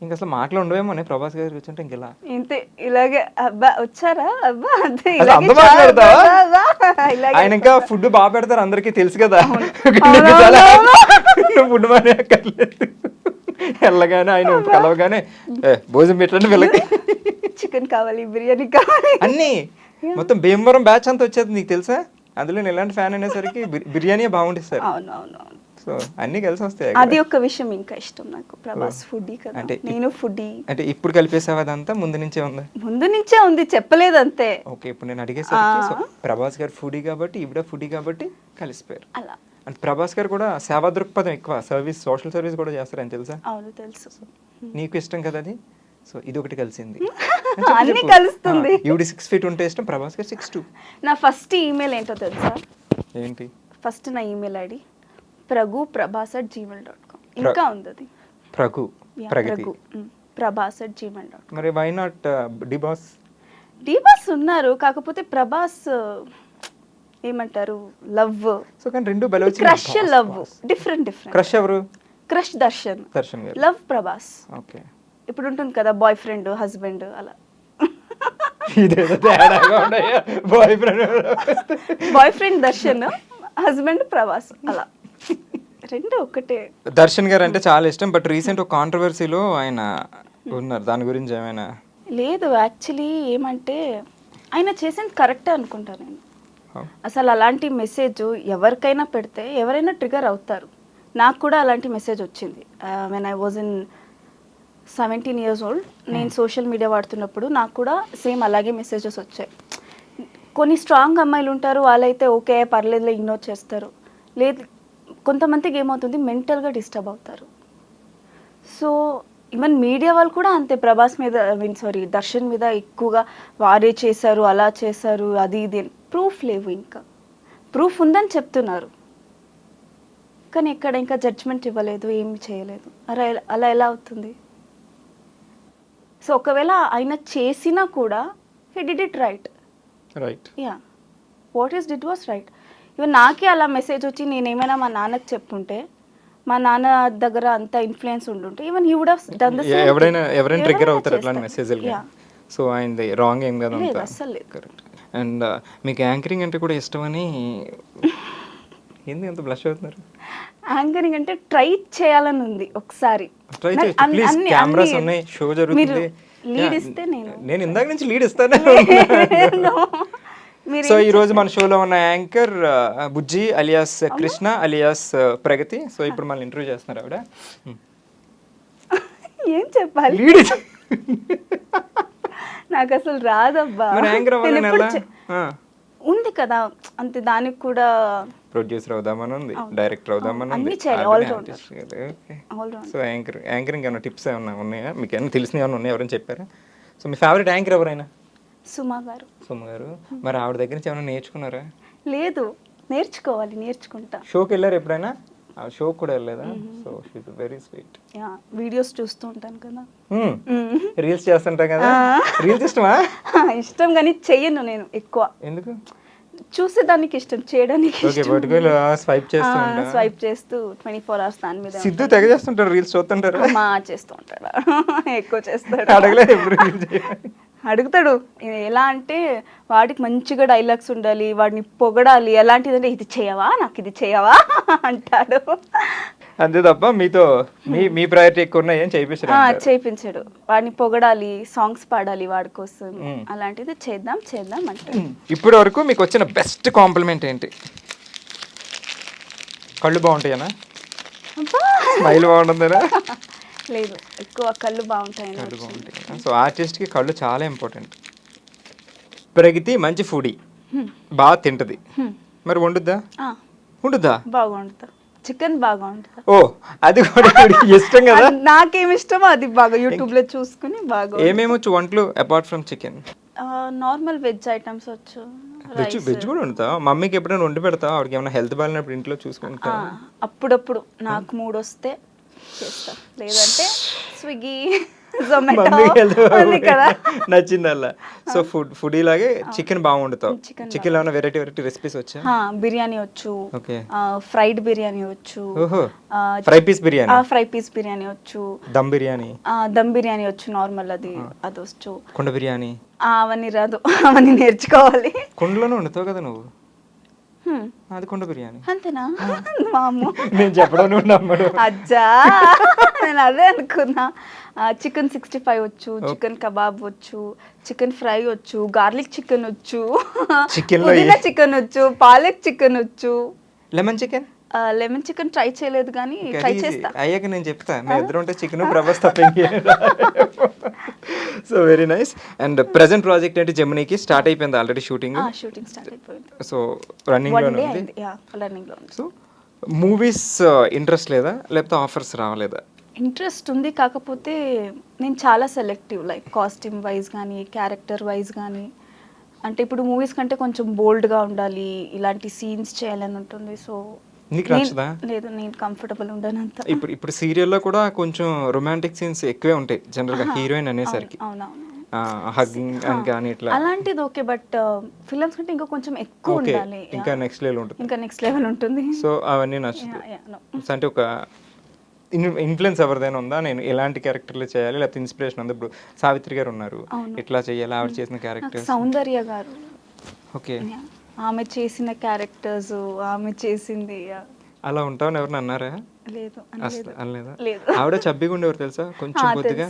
ఇంకా అసలు మాటలు ఉండవేమో ప్రభాస్ గారు కూర్చుంటే ఇంకెలా ఇంతే ఇలాగే అబ్బా వచ్చారా అబ్బా అంతే అసలు ఇలాగే అంత మాట్లాడతావా? అబ్బా, అబ్బా, ఇలాగే ఆయన ఇంకా ఫుడ్ బాగా పెడతారు అందరికీ తెలుసు కదా అవునవునవును. ఫుడ్ మనీ అక్కర్లేదు వెళ్ళగానే ఆయన కలవగానే భోజనం పెట్టండి వీళ్ళకి చికెన్ కావాలి బిర్యానీ కావాలి అన్నీ మొత్తం భీమవరం బ్యాచ్ అంతా వచ్చేది నీకు తెలుసా అందులో నేను ఎలాంటి ఫ్యాన్ అనేసరికి బిర్యానీ బాగుండిస్తారు అవును అవును అవును సో అన్నీ కలిసి వస్తాయి అది ఒక విషయం ఇంకా ఇష్టం నాకు ప్రభాస్ ఫుడీ కదా అంటే నేను ఫుడీ అంటే ఇప్పుడు కలిపేసావు అదంతా ముందు నుంచే ఉందా ముందు నుంచే ఉంది చెప్పలేదు అంతే ఓకే ఇప్పుడు నేను అడిగేసరికి సో ప్రభాస్ గారు ఫుడీ కాబట్టి ఈవిడ ఫుడీ కాబట్టి కలిసిపోయారు అలా అంటే ప్రభాస్ గారు కూడా సేవా దృక్పథం ఎక్కువ సర్వీస్ సోషల్ సర్వీస్ కూడా చేస్తారని తెలుసా అవును తెలుసు నీకు ఇష్టం కదా అది సో ఇది ఒకటి కలిసింది అన్ని కలుస్తుంది ఈవిడ 6 feet ఉంటే ఇష్టం ప్రభాస్ గారు 6'2". నా ఫస్ట్ ఈమెయిల్ ఏంటో తెలుసా ఏంటి ఫస్ట్ నా ఈమెయిల్ ఐడి pragu@gmail.com ఇంకా ఉంది అది ప్రభు Yeah, ప్రగతి ప్రభాస్@gmail.com మరి వై నాట్ డిబాస్ డీబాస్ ఉన్నారు కాకపోతే ప్రభాస్ ఏమంటారు లవ్ సో కానీ రెండు బల క్రష్ లవ్ డిఫరెంట్ క్రష్ ఎవరు క్రష్ దర్శన్ దర్శన్ గారు లవ్ ప్రభాస్ ఓకే ఇప్పుడు ఉంటుంది కదా బాయ్ ఫ్రెండ్ హస్బెండ్ అలా ఇదేదో తేడాగా ఉన్నాయా boy friend boy friend Darshan husband Prabhas అలా రెండు ఒకటే దర్శన్ గారు అంటే చాలా ఇష్టం బట్ రీసెంట్ ఒక కాంట్రవర్సీలో ఆయన ఉన్నారు దాని గురించి ఏమైనా లేదు యాక్చువల్లీ ఏమంటే ఆయన చేసింది కరెక్టే అనుకుంటా నేను అసలు అలాంటి మెసేజ్ ఎవరికైనా పెడితే ఎవరైనా ట్రిగర్ అవుతారు నాకు కూడా అలాంటి మెసేజ్ వచ్చింది when I was in 17 years old నేను సోషల్ మీడియా వాడుతున్నప్పుడు నాకు కూడా సేమ్ అలాగే మెసేజెస్ వచ్చాయి కొన్ని స్ట్రాంగ్ అమ్మాయిలు ఉంటారు వాళ్ళైతే ఓకే పర్లేదులే ఇగ్నోర్ చేస్తారు లేదు కొంతమందికి ఏమవుతుంది మెంటల్గా డిస్టర్బ్ అవుతారు సో ఈవెన్ మీడియా వాళ్ళు కూడా అంతే ప్రభాస్ మీద సారీ దర్శన్ మీద ఎక్కువగా వారే చేశారు అలా చేశారు అది ఇది ప్రూఫ్ లేవు ఇంకా ప్రూఫ్ ఉందని చెప్తున్నారు కానీ ఇక్కడ ఇంకా జడ్జ్మెంట్ ఇవ్వలేదు ఏమి చేయలేదు అలా ఎలా అవుతుంది సో ఒకవేళ ఆయన చేసినా కూడా he did it right yeah what is did was right even నాకే అలా మెసేజ్ వచ్చి నేనేమైనా మా నాన్నకి చెప్పుంటే మా నాన్న దగ్గర అంత ఇన్ఫ్లుయెన్స్ ఉండుంటే even he would have done the same ఎవరైనా ట్రిగ్గర్ అవుతారు అట్లాంటి మెసేజ్లు సో ఆయనది రాంగ్ ఏం కదా లేదు అస్సలు లేదు కరెక్ట్ అండ్ మీకు యాంకరింగ్ అంటే కూడా ఇష్టమని ఎందుకు ఎంత బ్లష్ అవుతున్నారు యాంకరింగ్ అంటే ట్రై చేయాలని ఉంది ఒకసారి ట్రై చేయొచ్చు ప్లీజ్ కెమెరాస్ ఉన్నాయి షో జరుగుతుంది లీడ్ ఇస్తే నేను ఇందాక నుంచి లీడ్ ఇస్తాను సో ఈ రోజు మన షోలో ఉన్న యాంకర్ బుజ్జి అలియాస్ కృష్ణ అలియాస్ ప్రగతి సో ఇప్పుడు మనల్ని ఇంటర్వ్యూ చేస్తున్నారు ఆవిడ ఏం చెప్పాలి లీడ్ నాకు అసలు రాదబ్బా మరి యాంకర్ అవ్వాలని ఎలా ఉంది కదా అంతే దానికి కూడా ప్రొడ్యూసర్ అవుదామని ఉంది డైరెక్టర్ అవుదామని అన్ని ఉంది చేయాలి ఆల్ రౌండర్ సో యాంకరింగ్ ఏమైనా టిప్స్ ఏమైనా ఉన్నాయా మీకు ఏమైనా తెలిసిన ఏమైనా ఉన్నాయా ఎవరైనా చెప్పారా సో మీ ఫేవరెట్ యాంకర్ ఎవరైనా సుమా గారు మరి ఆవిడ దగ్గర నుంచి ఏమైనా నేర్చుకున్నారా లేదు నేర్చుకుంటా షోకి వెళ్ళారు ఎప్పుడైనా ఆ షో కూడా వెళ్ళలేదా so she very sweet videos చూస్తూ ఉంటాను కదా రీల్స్ చేస్తుంటాం కదా రీల్స్ ఇష్టమా ఇష్టం కానీ చెయ్యను నేను ఎక్కువ ఎందుకు చూసేదానికి ఇష్టం చేయడానికి ఓకే పట్టుకొని స్వైప్ చేస్తూ ఉంటా స్వైప్ చేస్తూ 24 hours దాని మీద సిద్ధు తెగ చేస్తుంటారు రీల్స్ చూస్తుంటారు మా చేస్తూ ఉంటాడు ఎక్కువ చేస్తాడు అడగలేదు ఎప్పుడు రీల్స్ చేయాలి అడుగుతాడు ఎలా అంటే వాడికి మంచిగా డైలాగ్స్ ఉండాలి వాడిని పొగడాలి ఎలాంటిదంటే ఇది చేయవా నాకు ఇది చేయవా అంటాడు అంతే తప్ప మీతో మీ ప్రయారిటీ ఎక్కువ ఉన్నాయి ఏం చేయించాడు వాడిని పొగడాలి సాంగ్స్ పాడాలి వాడి కోసం అలాంటిది చేద్దాం అంటే ఇప్పటి వరకు మీకు వచ్చిన బెస్ట్ కాంప్లిమెంట్ ఏంటి కళ్ళు బాగుంటాయనా స్మైల్ బాగుంటుందా లేదు ఎక్కువ కళ్ళు బాగుంటాయి సో ఆర్టిస్ట్కి కళ్ళు చాలా ఇంపార్టెంట్ ప్రగతి మంచి ఫుడీ బాగా తింటది మరి వండుద్దా బాగా వండుతా చికెన్ బాగా వండుతా ఓ అది కూడా ఇష్టం కదా నాకేమి ఇష్టమో అది బాగా యూట్యూబ్ లో చూసుకుని బాగా ఏమేమొచ్చు వంటలు apart from chicken normal veg items వచ్చు వెజ్ కూడా వండుతా మమ్మీకి ఎప్పుడైనా వండి పెడతా ఆవిడకి ఏమైనా హెల్త్ బాగాలేనప్పుడు ఇంట్లో చూసుకుంటా అప్పుడప్పుడు నాకు మూడు వస్తే చేస్తా లేదంటే స్విగ్గీ జొమాటో మమ్మీకి ఉంది కదా. నచ్చిందల్లా. సో ఫుడ్ ఇలాగే చికెన్ బాగా వండుతావు. చికెన్ చికెన్ ఏమైనా వెరైటీ రెసిపీస్ వచ్చా? బిర్యానీ వచ్చు, ఓకే. ఫ్రైడ్ బిర్యానీ వచ్చు, ఓహో, fry piece biryani, fry piece biryani వచ్చు, దమ్ బిర్యానీ, దమ్ బిర్యానీ వచ్చు, నార్మల్ అది వచ్చు. కుండ బిర్యానీ అవన్నీ రాదు, అవన్నీ నేర్చుకోవాలి. కుండలోనే వండుతావు కదా నువ్వు, అది కుండ బిర్యానీ అంతేనా? మాము నేను చెప్పడం నువ్వు నమ్మడు. అజ్జా, నేను అదే అనుకున్నా. చికెన్ 65 వచ్చు, చికెన్ కబాబ్ వచ్చు, చికెన్ ఫ్రై వచ్చు, గార్లిక్ చికెన్ వచ్చు, పుదీనా చికెన్ వచ్చు, పాలక్ చికెన్ వచ్చు, lemon chicken. Lemon chicken try చేయలేదు కానీ ట్రై చేస్తా. అయ్యాక నేను చెప్తా. మేము ఇద్దరు ఉంటే చికెన్ ప్రభాస్ తప్ప. So very nice. And present project ఏంటి? జెమినీకి స్టార్ట్ అయిపోయింది ఆల్రెడీ షూటింగ్? షూటింగ్ స్టార్ట్ అయిపోయింది. సో రన్నింగ్ లో ఉంది. సో మూవీస్ ఇంట్రెస్ట్ లేదా, లేకపోతే ఆఫర్స్ రావలేదా? ఇంట్రెస్ట్ ఉంది, కాకపోతే నేను చాలా సెలెక్టివ్, లైక్ కాస్ట్యూమ్ వైజ్ కానీ క్యారెక్టర్ వైజ్ కానీ. అంటే ఇప్పుడు మూవీస్ కంటే కొంచెం బోల్డ్గా ఉండాలి, ఇలాంటి సీన్స్ చేయాలని ఉంటుంది. సో నీకు నచ్చదా? లేదు, నేను కంఫర్టబుల్ ఉండను అంత. ఇప్పుడు సీరియల్లో కూడా కొంచెం రొమాంటిక్ సీన్స్ ఎక్కువే ఉంటాయి జనరల్ గా హీరోయిన్ అనేసరికి. హగ్గింగ్ అని కానీ ఇట్లా అలాంటిది ఓకే, బట్ ఫిల్మ్స్ కంటే ఇంకా కొంచెం ఎక్కువ ఉండాలి, ఇంకా నెక్స్ట్ లెవెల్ ఉంటుంది. ఇంకా నెక్స్ట్ లెవెల్ ఉంటుంది. సో అవన్నీ నచ్చుతాయి. అంటే ఒక ఇన్ఫ్లుయెన్స్ ఎవరిదైనా ఉందా, నేను ఎలాంటి క్యారెక్టర్లు చేయాలి, లేకపోతే ఇన్స్పిరేషన్ ఉందా? ఇప్పుడు సావిత్రి గారు ఉన్నారు, ఇట్లా చేయాలి, ఆవిడ చేసిన క్యారెక్టర్. సౌందర్య గారు, ఓకే, ఆమె చేసిన క్యారెక్టర్స్, ఆమె చేసింది. అలా ఉంటావని ఎవరిని అన్నారా? లేదు, అనలేదా? ఆవిడ చబ్బిగా ఉండేవారు తెలుసా, కొంచెం కొద్దిగా.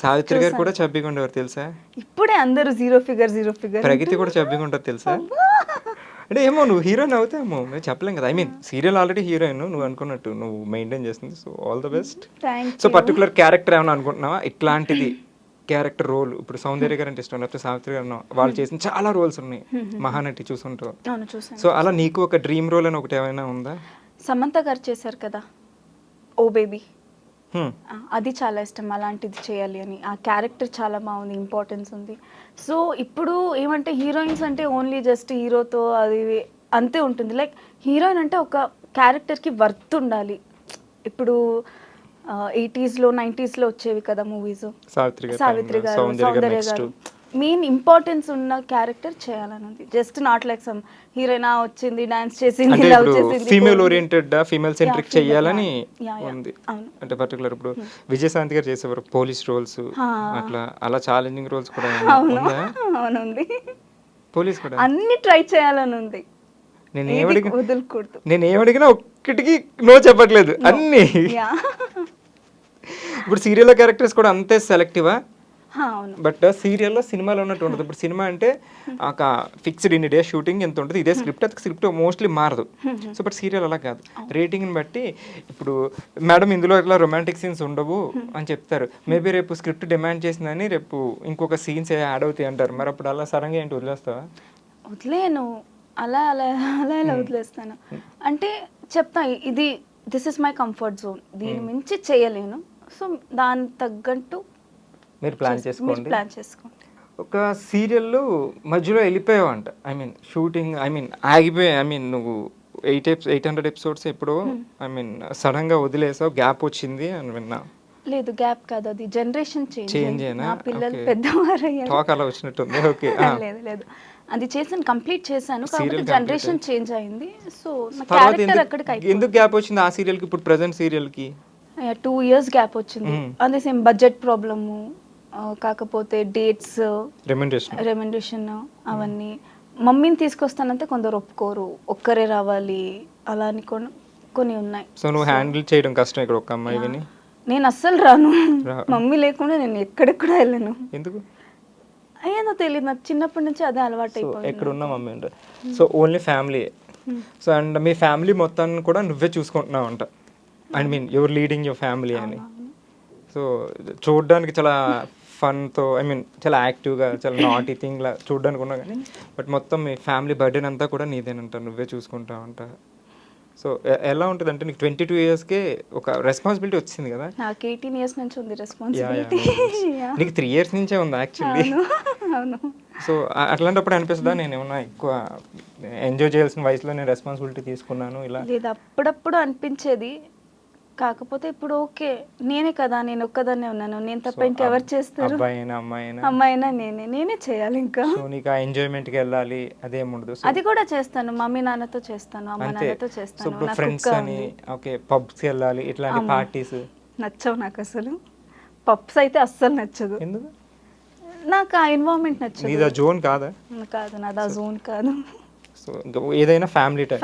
సావిత్రి గారు కూడా చబ్బిగా ఉండేవారు తెలుసా? ఇప్పుడే అందరూ జీరో ఫిగర్. ప్రగతి కూడా చబ్బిగా ఉంటుంది తెలుసా? అంటే ఏమో నువ్వు హీరోయిన్ అవుతాయేమో, మేము చెప్పలేం కదా. I mean serial already heroine నువ్వు అనుకున్నట్టు నువ్వు మెయింటైన్ చేస్తుంది. So all the best. So particular character ఏమైనా అనుకుంటున్నావా ఇట్లాంటిది క్యారెక్టర్ రోల్? ఇప్పుడు సౌందర్య గారు అంటే ఇష్టం, లేకపోతే సావిత్రి గారు, వాళ్ళు చేసిన చాలా రోల్స్ ఉన్నాయి, మహానటి చూసుంటావు. సో అలా నీకు ఒక డ్రీమ్ రోల్ అని ఒకటి ఏమైనా ఉందా? సమంత గారు చేశారు కదా ఓ బేబీ, అది చాలా ఇష్టం, అలాంటిది చేయాలి అని. ఆ క్యారెక్టర్ చాలా బాగుంది, ఇంపార్టెన్స్ ఉంది. సో ఇప్పుడు ఏమంటే హీరోయిన్స్ అంటే ఓన్లీ జస్ట్ హీరోతో అది అంతే ఉంటుంది. లైక్ హీరోయిన్ అంటే ఒక క్యారెక్టర్కి వర్త్ ఉండాలి. ఇప్పుడు 80s, 90s వచ్చేవి కదా మూవీస్, సావిత్రి గారు, సౌందర్య గారు, మెయిన్ ఇంపార్టెన్స్ ఉన్న క్యారెక్టర్ చేయాలని ఉంది. Just not like some heroine వచ్చింది, డాన్స్ చేసింది, లవ్ చేసింది, ఫీమేల్ ఓరియంటెడ్, ఫీమేల్ సెంట్రిక్ చేయాలని ఉంది. అంటే పర్టికులర్ ఇప్పుడు విజయశాంతి గారు చేసేవారు పోలీస్ రోల్స్, అట్లా అలా ఛాలెంజింగ్ రోల్స్ కూడా ఉందా? అవునుంది, పోలీస్ కూడా అన్ని ట్రై చేయాలని ఉంది. నేను ఏమడిగినా ఒక్కటికి నో చెప్పట్లేదు అన్ని. ఇప్పుడు సీరియల్ క్యారెక్టర్స్ కూడా అంతే సెలెక్టివా? బట్ సీరియల్లో సినిమాలో ఉన్నట్టు ఉంటుంది. ఇప్పుడు సినిమా అంటే ఒక ఫిక్స్డ్ ఇన్ని డేస్ షూటింగ్ ఎంత ఉంటుంది, ఇదే స్క్రిప్ట్, అది స్క్రిప్ట్ మోస్ట్లీ మారదు. సో బట్ సీరియల్ అలా కాదు, రేటింగ్ని బట్టి ఇప్పుడు మేడం ఇందులో ఇట్లా రొమాంటిక్ సీన్స్ ఉండవు అని చెప్తారు. మేబీ రేపు స్క్రిప్ట్ డిమాండ్ చేసిందని రేపు ఇంకొక సీన్స్ యాడ్ అవుతాయి అంటారు. మరి అప్పుడు అలా సడన్గా ఏంటి వదిలేస్తావా? వదిలేను, అలా అలా అలా ఇలా వదిలేస్తాను. అంటే చెప్తా, ఇది this is my comfort zone, దీని మించి చేయలేను. సో దానికి తగ్గట్టు మీరు ప్లాన్ చేసుకోండి. ఒక సీరియల్లో మధ్యలో వెళ్ళిపోయావు అంట, I mean shooting, I mean ఆగిపోయాయి, ఐ మీన్ నువ్వు 800 ఎపిసోడ్స్ ఎప్పుడో, ఐ మీన్ సడన్గా వదిలేసావు, గ్యాప్ వచ్చింది అని విన్నా. లేదు, గ్యాప్ కాదు, అది జనరేషన్ చేంజ్. నా పిల్లలు పెద్దవారు అయ్యారు, టాక్ అలా వచ్చినట్టుంది. ఓకే, లేదు అది చేసాను, కంప్లీట్ చేశాను, కాబట్టి జనరేషన్ చేంజ్ అయింది. సో నా క్యారెక్టర్ అక్కడికి అయిపోయింది. ఎందుకు గ్యాప్ వచ్చింది ఆ సీరియల్కి ఇప్పుడు ప్రెజెంట్ సీరియల్కి? 2 years గ్యాప్ వచ్చింది. అదే సేమ్ బడ్జెట్ ప్రాబ్లము, కాకపోతే డేట్స్, రెమ్యునరేషన్ అవన్నీ. మమ్మీని తీసుకొస్తానంటే కొందరు ఒప్పుకోరు, ఒక్కరే రావాలి, అలా అని కొన్ని ఉన్నాయి. సో నువ్వు హ్యాండిల్ చేయడం కష్టం ఇక్కడ ఒక అమ్మాయిని? నేను అస్సలు రాను, మమ్మీ లేకుండా నేను ఎక్కడికి వెళ్ళను. ఎందుకు? ఏదో తెలియదు, నాకు చిన్నప్పటి నుంచి అదే అలవాటు అయిపోయింది. ఎక్కడ ఉన్నా మమ్మీ ఉంటారు. So only family. So and me family మొత్తాన్ని కూడా నువ్వే చూసుకుంటున్నావు అంట, I mean your leading your family అని. సో చూడడానికి చాలా ఫన్తో, ఐ మీన్ చాలా యాక్టివ్గా, చాలా నాటీ థింగ్లా చూడడానికి ఉన్నా కానీ, బట్ మొత్తం మీ ఫ్యామిలీ బర్డెన్ అంతా కూడా నీదేనంట, నువ్వే చూసుకుంటావంట. సో ఎలా ఉంటుంది అంటే నీకు 22 yearsకే ఒక రెస్పాన్సిబిలిటీ వచ్చింది కదా? నాకు 18 years నుంచి ఉంది రెస్పాన్సిబిలిటీ. నీకు 3 years నుంచే ఉంది యాక్చువల్లీ. సో అట్లాంటప్పుడు అనిపిస్తుందా నేను ఏమన్నా ఎక్కువ ఎంజాయ్ చేయాల్సిన వయసులో నేను రెస్పాన్సిబిలిటీ తీసుకున్నాను ఇలా? లేదు, అప్పుడప్పుడు అనిపించేది, కాకపోతే ఇప్పుడు ఓకే నేనే కదా, నేను ఒక్కదాన్నే ఉన్నాను, నేను తప్ప ఇంకెవరు చేస్తారు? అమ్మాయినా నేనే చేయాలి ఇంకా. సో నీకు ఆ ఎంజాయ్మెంట్కి వెళ్ళాలి అదేముండదు. అది కూడా చేస్తాను, మమ్మీ నాన్నతో చేస్తాను, అమ్మ నాన్నతో చేస్తాను. ఇప్పుడు ఫ్రెండ్స్ అని ఓకే పబ్స్కి వెళ్ళాలి ఇట్లాంటి పార్టీస్ నచ్చవు నాకు అసలు. పబ్స్ అయితే అస్సలు నచ్చదు. ఎందుకు? నాకు ఆ ఎన్వైరన్మెంట్ నచ్చదు. నీది జోన్ కాదా? కాదు, నాది ఆ జోన్ కాదు. సో ఇంకా ఏదైనా ఫ్యామిలీతో.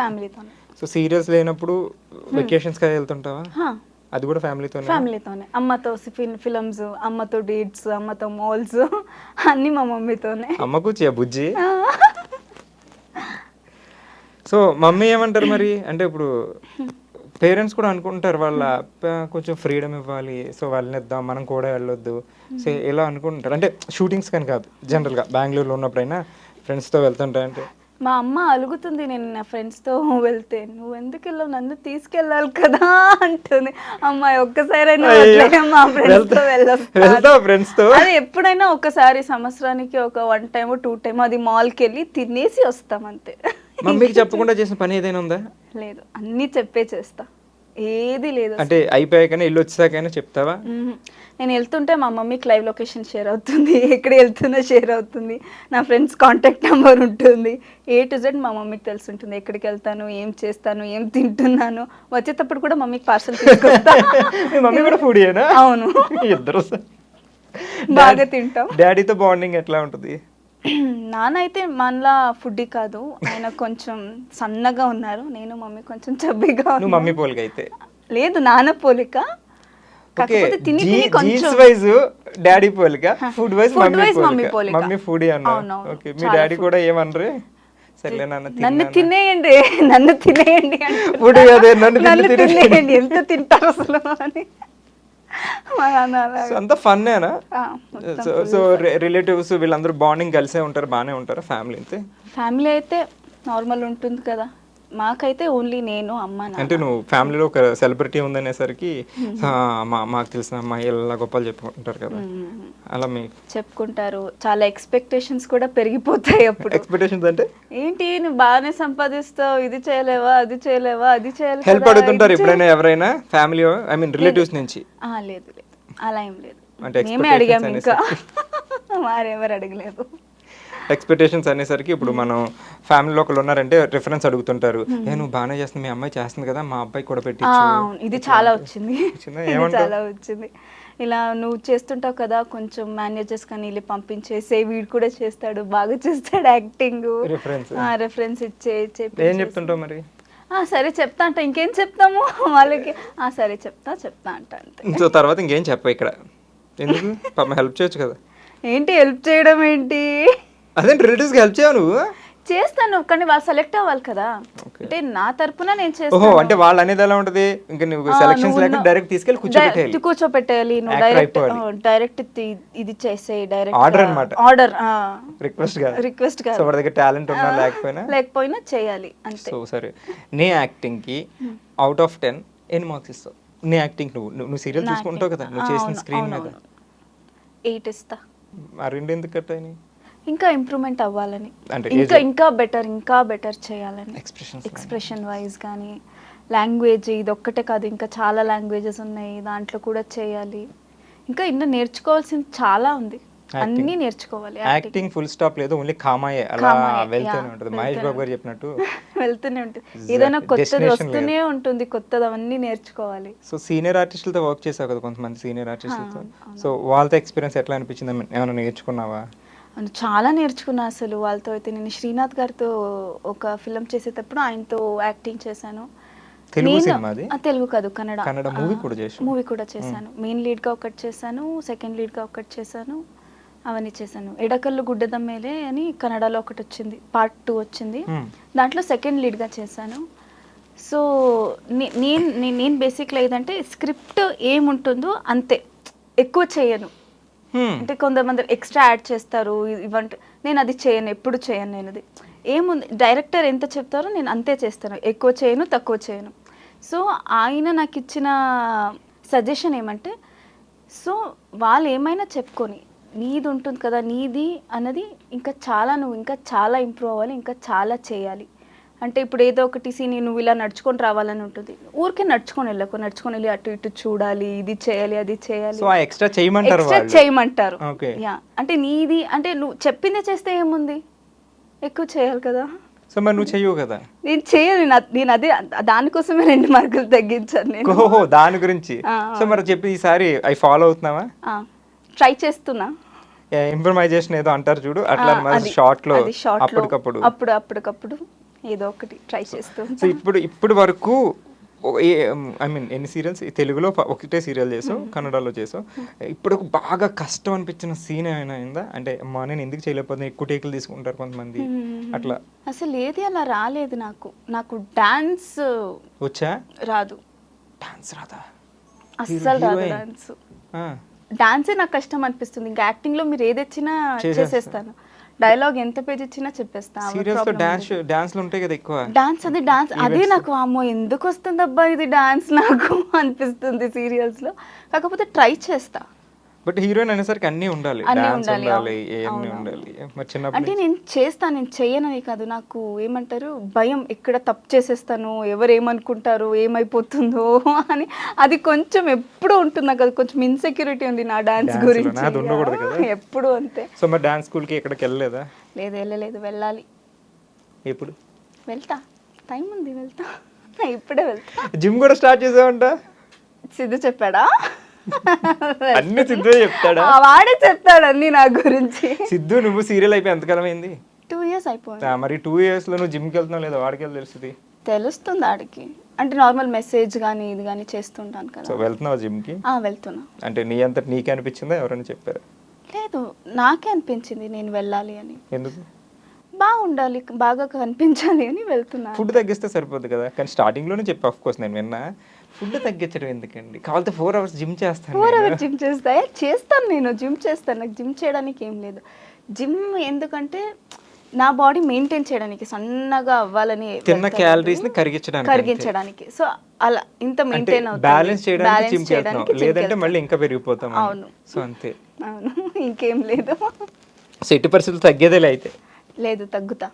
సో సీరియస్ లేనప్పుడు వెకేషన్స్కి వెళ్తుంటావా? అది కూడా ఫ్యామిలీతోనే. అమ్మతో ఫిల్మ్స్, అమ్మతో డేట్స్, అమ్మతో మాల్స్ అన్ని మా మమ్మీతోనే. అమ్మకు బుజ్జి. సో మమ్మీ ఏమంటారు మరి? అంటే ఇప్పుడు పేరెంట్స్ కూడా అనుకుంటారు వాళ్ళ కొంచెం ఫ్రీడమ్ ఇవ్వాలి, సో వాళ్ళని ఇద్దాం, మనం కూడా వెళ్ళొద్దు, సో ఇలా అనుకుంటారు. అంటే షూటింగ్స్ కానీ కాదు, జనరల్గా బెంగళూరులో ఉన్నప్పుడైనా ఫ్రెండ్స్తో వెళ్తుంటాయంటే మా అమ్మ అలుగుతుంది నేను నా ఫ్రెండ్స్తో వెళ్తే, నువ్వు ఎందుకు వెళ్ళావు, నన్ను తీసుకెళ్ళాలి కదా అంటుంది. అమ్మాయి ఒక్కసారైనా మా ఫ్రెండ్స్తో వెళ్ళొస్తా. అది ఎప్పుడైనా ఒకసారి సంవత్సరానికి ఒక 1 time 2 time అది మాల్కి వెళ్ళి తినేసి వస్తాం అంతే. మమ్మీకి చెప్పకుండా చేసిన పని ఏదైనా ఉందా? లేదు, అన్నీ చెప్పే చేస్తా, ఏది లేదు. అంటే అయిపోయాకనే ఇల్లు వచ్చాకైనా చెప్తావా? నేను వెళ్తుంటే మా మమ్మీకి లైవ్ లొకేషన్ షేర్ అవుతుంది, ఎక్కడ వెళ్తుందో షేర్ అవుతుంది, నా ఫ్రెండ్స్ కాంటాక్ట్ నెంబర్ ఉంటుంది, A to Z మా మమ్మీకి తెలిసి ఉంటుంది. ఎక్కడికి వెళ్తాను, ఏం చేస్తాను, ఏం తింటున్నాను, వచ్చేటప్పుడు కూడా మమ్మీకి పార్సల్ తీసుకొస్తా. మమ్మీ కూడా ఫుడీయేనా? అవును, ఇద్దరు బాగా తింటాం. డాడీతో బాండింగ్ ఎట్లా ఉంటుంది? నాన్న అయితే మనలా ఫుడ్డీ కాదు, ఆయన కొంచెం సన్నగా ఉన్నారు, నేను మమ్మీ కొంచెం చబ్బీగా. మమ్మీ పోలిక అయితే లేదు, నాన్న పోలిక. కాకపోతే తిని కొంచెం వైజ్ డాడీ పోలిక, ఫుడ్ వైజ్ మమ్మీ పోలిక. మమ్మీ ఫుడీ అన్నా. ఓకే, మీ డాడీ కూడా ఏమనరే? సర్లే నన్ను తినేయండి, నన్ను తినేయండి, నన్ను తినేయండి, ఎంత తింటారు అసలు అని. అంతా ఫన్నేనా? సో రిలేటివ్స్ వీళ్ళందరూ బాండింగ్ కలిసే ఉంటారు, బాగానే ఉంటారు? ఫ్యామిలీ అయితే నార్మల్ ఉంటుంది కదా, మాకైతే ఓన్లీ నేను అమ్మ నాన్న. అంటే నువ్వు ఫ్యామిలీలో ఒక సెలబ్రిటీ ఉందనేసరికి మాకు తెలిసిన అమ్మాయి ఇలా గొప్పలు చెప్పుకుంటారు కదా, అలా మీ చెప్పుకుంటారు. చాలా ఎక్స్పెక్టేషన్స్ కూడా పెరిగిపోతాయి అప్పుడు. ఎక్స్పెక్టేషన్స్ అంటే ఏంటి, నువ్వు బాగానే సంపాదిస్తావు, ఇది చేయలేవా, అది చేయలేవా, అది చేయలేవా, హెల్ప్ అడుగుతుంటారు ఎప్పుడైనా ఎవరైనా ఫ్యామిలీ రిలేటివ్స్ నుంచి? లేదు లేదు, అలా ఏం లేదు, అంటే మేమే అడిగాము, ఇంకా వారెవరు అడగలేదు. ఎక్స్పెక్టేషన్స్ అనేసరికి ఇప్పుడు మనం ఫ్యామిలీలో ఒకళ్ళు ఉన్నారంటే రిఫరెన్స్ అడుగుతుంటారు, నువ్వు బాగానే చేస్తుంది, మీ అమ్మాయి చేస్తుంది కదా, మా అబ్బాయి కూడా పెట్టించు. ఇది చాలా వచ్చింది, చాలా వచ్చింది. ఇలా నువ్వు చేస్తుంటావు కదా, కొంచెం మేనేజర్స్ కానీ వెళ్ళి పంపించేసే, వీడు కూడా చేస్తాడు, బాగా చేస్తాడు యాక్టింగ్, రెఫరెన్స్ ఇచ్చే. ఏం చెప్తుంటావు మరి? సరే చెప్తా అంట, ఇంకేం చెప్తాము వాళ్ళకి, సరే చెప్తా అంట అంతే. సో తర్వాత ఇంకేం చెప్ప ఇక్కడ, ఎందుకు పాపం హెల్ప్ చేయొచ్చు కదా. ఏంటి హెల్ప్ చేయడం ఏంటి? అదే రిలేటివ్స్కి హెల్ప్ చేయవు? నువ్వు చేస్తాను, కానీ వాళ్ళు సెలెక్ట్ అవ్వాలి కదా, అంటే నా తరపున నేను చేస్తాను. అంటే వాళ్ళు అనేది ఎలా ఉంటది, ఇంకా నువ్వు సెలక్షన్స్ లేక డైరెక్ట్ తీసుకెళ్ళి కూర్చోపెట్టాలి, నువ్వు డైరెక్ట్ ఇది చేసే, డైరెక్ట్ ఆర్డర్ అన్నమాట, ఆర్డర్, రిక్వెస్ట్ గా. సో వాడి దగ్గర టాలెంట్ ఉన్నా లేకపోయినా చేయాలి అంతే. సో సరే, నీ యాక్టింగ్ కి అవుట్ ఆఫ్ 10 ఎన్ని మార్క్స్ ఇస్తావు? నీ యాక్టింగ్ నువ్వు సీరియల్ తీసుకుంటావు కదా, నువ్వు చేసిన స్క్రీన్ మీద 8 ఇస్తా. ఆ 2 ఎందుకు కట్ అయినాయి? ఇంకా ఇంప్రూవ్మెంట్ అవ్వాలని, ఇంకా బెటర్ చేయాలని. ఎక్స్ప్రెషన్ వైజ్ కానీ, లాంగ్వేజ్ ఇది ఒక్కటే కాదు, ఇంకా చాలా లాంగ్వేజెస్ ఉన్నాయి, దాంట్లో కూడా చేయాలి. ఇంకా ఇంకా నేర్చుకోవాల్సింది చాలా ఉంది, అన్నీ నేర్చుకోవాలి. యాక్టింగ్ ఫుల్ స్టాప్ లేదు, ఓన్లీ కామాయే అలా వెళ్తూనే ఉంటుంది. మహేష్ బాబు గారు చెప్పినట్టు వెళ్తూనే ఉంటుంది, ఏదైనా కొత్తది వస్తూనే ఉంటుంది, కొత్తది అవన్నీ నేర్చుకోవాలి. సో సీనియర్ ఆర్టిస్టులతో వర్క్ చేసావు కదా, కొంతమంది సీనియర్ ఆర్టిస్టులతో, సో వాళ్ళతో ఎక్స్పీరియన్స్ ఎట్లా అనిపించింది, ఏమైనా నేర్చుకున్నావా? చాలా నేర్చుకున్నా అసలు వాళ్ళతో. అయితే నేను శ్రీనాథ్ గారితో ఒక ఫిల్మ్ చేసేటప్పుడు ఆయనతో యాక్టింగ్ చేశాను. తెలుగు కాదు, కన్నడ మూవీ కూడా చేశాను. మెయిన్ లీడ్గా ఒకటి చేశాను, సెకండ్ లీడ్గా ఒకటి చేశాను, అవన్నీ చేశాను. ఎడకల్లు గుడ్డదమ్మేలే అని కన్నడలో ఒకటి వచ్చింది, Part 2 వచ్చింది, దాంట్లో సెకండ్ లీడ్గా చేశాను. సో నేను బేసిక్గా ఏదంటే స్క్రిప్ట్ ఏముంటుందో అంతే, ఎక్కువ చేయను. అంటే కొంతమంది ఎక్స్ట్రా యాడ్ చేస్తారు ఇవంటే, నేను అది చేయను, ఎప్పుడు చేయను. నేను అది ఏముంది, డైరెక్టర్ ఎంత చెప్తారో నేను అంతే చేస్తాను, ఎక్కువ చేయను, తక్కువ చేయను. సో ఆయన నాకు ఇచ్చిన సజెషన్ ఏమంటే, సో వాళ్ళు ఏమైనా చెప్పుకొని, నీది ఉంటుంది కదా, నీది అన్నది ఇంకా చాలా, నువ్వు ఇంకా చాలా ఇంప్రూవ్ అవ్వాలి, ఇంకా చాలా చేయాలి. అంటే ఇప్పుడు ఏదో ఒకటి సీన్ నువ్వు ఇలా నడుచుకొని రావాలని ఉంటుంది, ఊరికే నడుచుకొని వెళ్ళి అటు ఇటు చూడాలి, ఇది చేయాలి అది చేయాలి, సో ఎక్స్ట్రా చేయమంటారు ఎక్స్ట్రా చేయమంటారు. ఓకే యా, అంటే నీది అంటే నువ్వు చెప్పిందే చేస్తే ఏముంది, ఎక్కువ చేయాలి కదా. సో మరి నువ్వు చెయ్యవు కదా. నేను చేయను, నేను అదే దానికోసమే 2 మార్కులు తగ్గించాను నేను. ఓహో దాని గురించి. సో మరి చెప్పి ఈసారి అవి ఫాలో అవుతున్నావా? ట్రై చేస్తున్నా. ఇంప్రమైజేషన్ ఏదో అంటారు చూడు, అట్లా షార్ట్ లో అప్పటికప్పుడు ఏదో ఒకటి ట్రై చేస్తూ. సో ఇప్పుడు వరకు ఐ మీన్ ఎన్ని సీరియల్స్ తెలుగులో ఒకటే సీరియల్ చేసావు, కన్నడలో చేసావు, ఇప్పుడు బాగా కష్టం అనిపించిన సీన్ ఏమైనా అయిందా? అంటే అమ్మా నేను ఎందుకు చేయలేకపోతున్నా, ఎక్కువ టేకులు తీసుకుంటారు కొంతమంది అట్లా. అసలు ఏది అలా రాలేదు నాకు డాన్స్ వచ్చా? రాదు. డాన్స్ రాదా? అస్సలు రాదు డాన్స్. డాన్సే నాకు కష్టం అనిపిస్తుంది. ఇంకా యాక్టింగ్ లో మీరు ఏది ఇచ్చినా చేసేస్తాను, డైలాగ్ ఎంత పేజ్ ఇచ్చినా చెప్పేస్తాను. సీరియల్స్ లో డాన్స్ ఉంటాయి కదా ఎక్కువ. డాన్స్ అదే నాకు అమ్మో ఎందుకు వస్తుంది అబ్బా ఇది డాన్స్ నాకు అనిపిస్తుంది సీరియల్స్ లో. కాకపోతే ట్రై చేస్తా. బట్ హీరోయిన్ అనేసరికి అన్నీ ఉండాలి, డాన్స్ ఉండాలి, ఏమీ ఉండాలి. మరి చిన్నప్పుడు అంటే నేను చేయనని కాదు, నాకు ఏమంటారు భయం, ఎక్కడ తప్పు చేసేస్తాను, ఎవరు ఏమనుకుంటారు, ఏమైపోతుందో అని, అది కొంచెం ఎప్పుడు ఉంటుంది నాకు. అది కొంచెం ఇన్సెక్యూరిటీ ఉంది నా డాన్స్ గురించి, ఎప్పుడు అంతే. సో మరి డాన్స్ స్కూల్ కి ఎక్కడికి వెళ్ళలేదా? లేదు వెళ్ళలేదు, వెళ్ళాలి. ఎప్పుడు వెళ్తా, టైం ఉంది, వెళ్తా, ఇప్పుడే వెళ్తా. జిమ్ కూడా స్టార్ట్ చేసావంట? సిద్ధు చెప్పాడా? అన్ని సిద్ధు చెప్తాడా? వాడే చెప్తాడు అన్ని నా గురించి. సిద్ధు నువ్వు సీరియల్ అయిపోయి ఎంతకాలం అయింది? 2 years అయిపోయింది. మరి 2 years లో నువ్వు జిమ్కి వెళ్తున్నావు లేదా? వాడికి తెలుస్తుంది, తెలుస్తుంది ఆడికి. అంటే నార్మల్ మెసేజ్ కానీ ఇది కానీ చేస్తుంటాను కదా. సో వెళ్తున్నావు జిమ్కి? వెళ్తున్నా. అంటే నీ అంతటి నీకే అనిపించిందా, ఎవరైనా చెప్పారా? లేదు, నాకే అనిపించింది నేను వెళ్ళాలి అని. ఎందుకు? బాగుండాలి, బాగా కనిపించాలి అని వెళ్తున్నా. ఫుడ్ తగ్గిస్తే సరిపోద్ది కదా. కానీ స్టార్టింగ్ లోనే చెప్పి ఆఫ్ కోర్స్ నేను విన్నా, ఫుడ్ తగ్గించడం ఎందుకండి, కావాలంటే 4 hours జిమ్ చేస్తాను. 4 hours జిమ్ చేస్తాను నేను, జిమ్ చేస్తాను. నాకు జిమ్ చేయడానికి ఏం లేదు. జిమ్ ఎందుకంటే నా బాడీ మెయింటైన్ చేయడానికి, సన్నగా అవ్వాలని, తిన్న క్యాలరీస్ ని కరిగించడానికి. సో అలా ఇంత మెయింటైన్ అవుతుంది, బ్యాలెన్స్ చేయడానికి జిమ్ చేస్తున్నాం, లేదంటే మళ్ళీ ఇంకా పెరిగిపోతాం. అవును. సో అంతే. అవును, ఇంకేం లేదు. సో ఎట్టి పరిస్థితులు తగ్గేదేలే అయితే? లేదు, తగ్గుతా.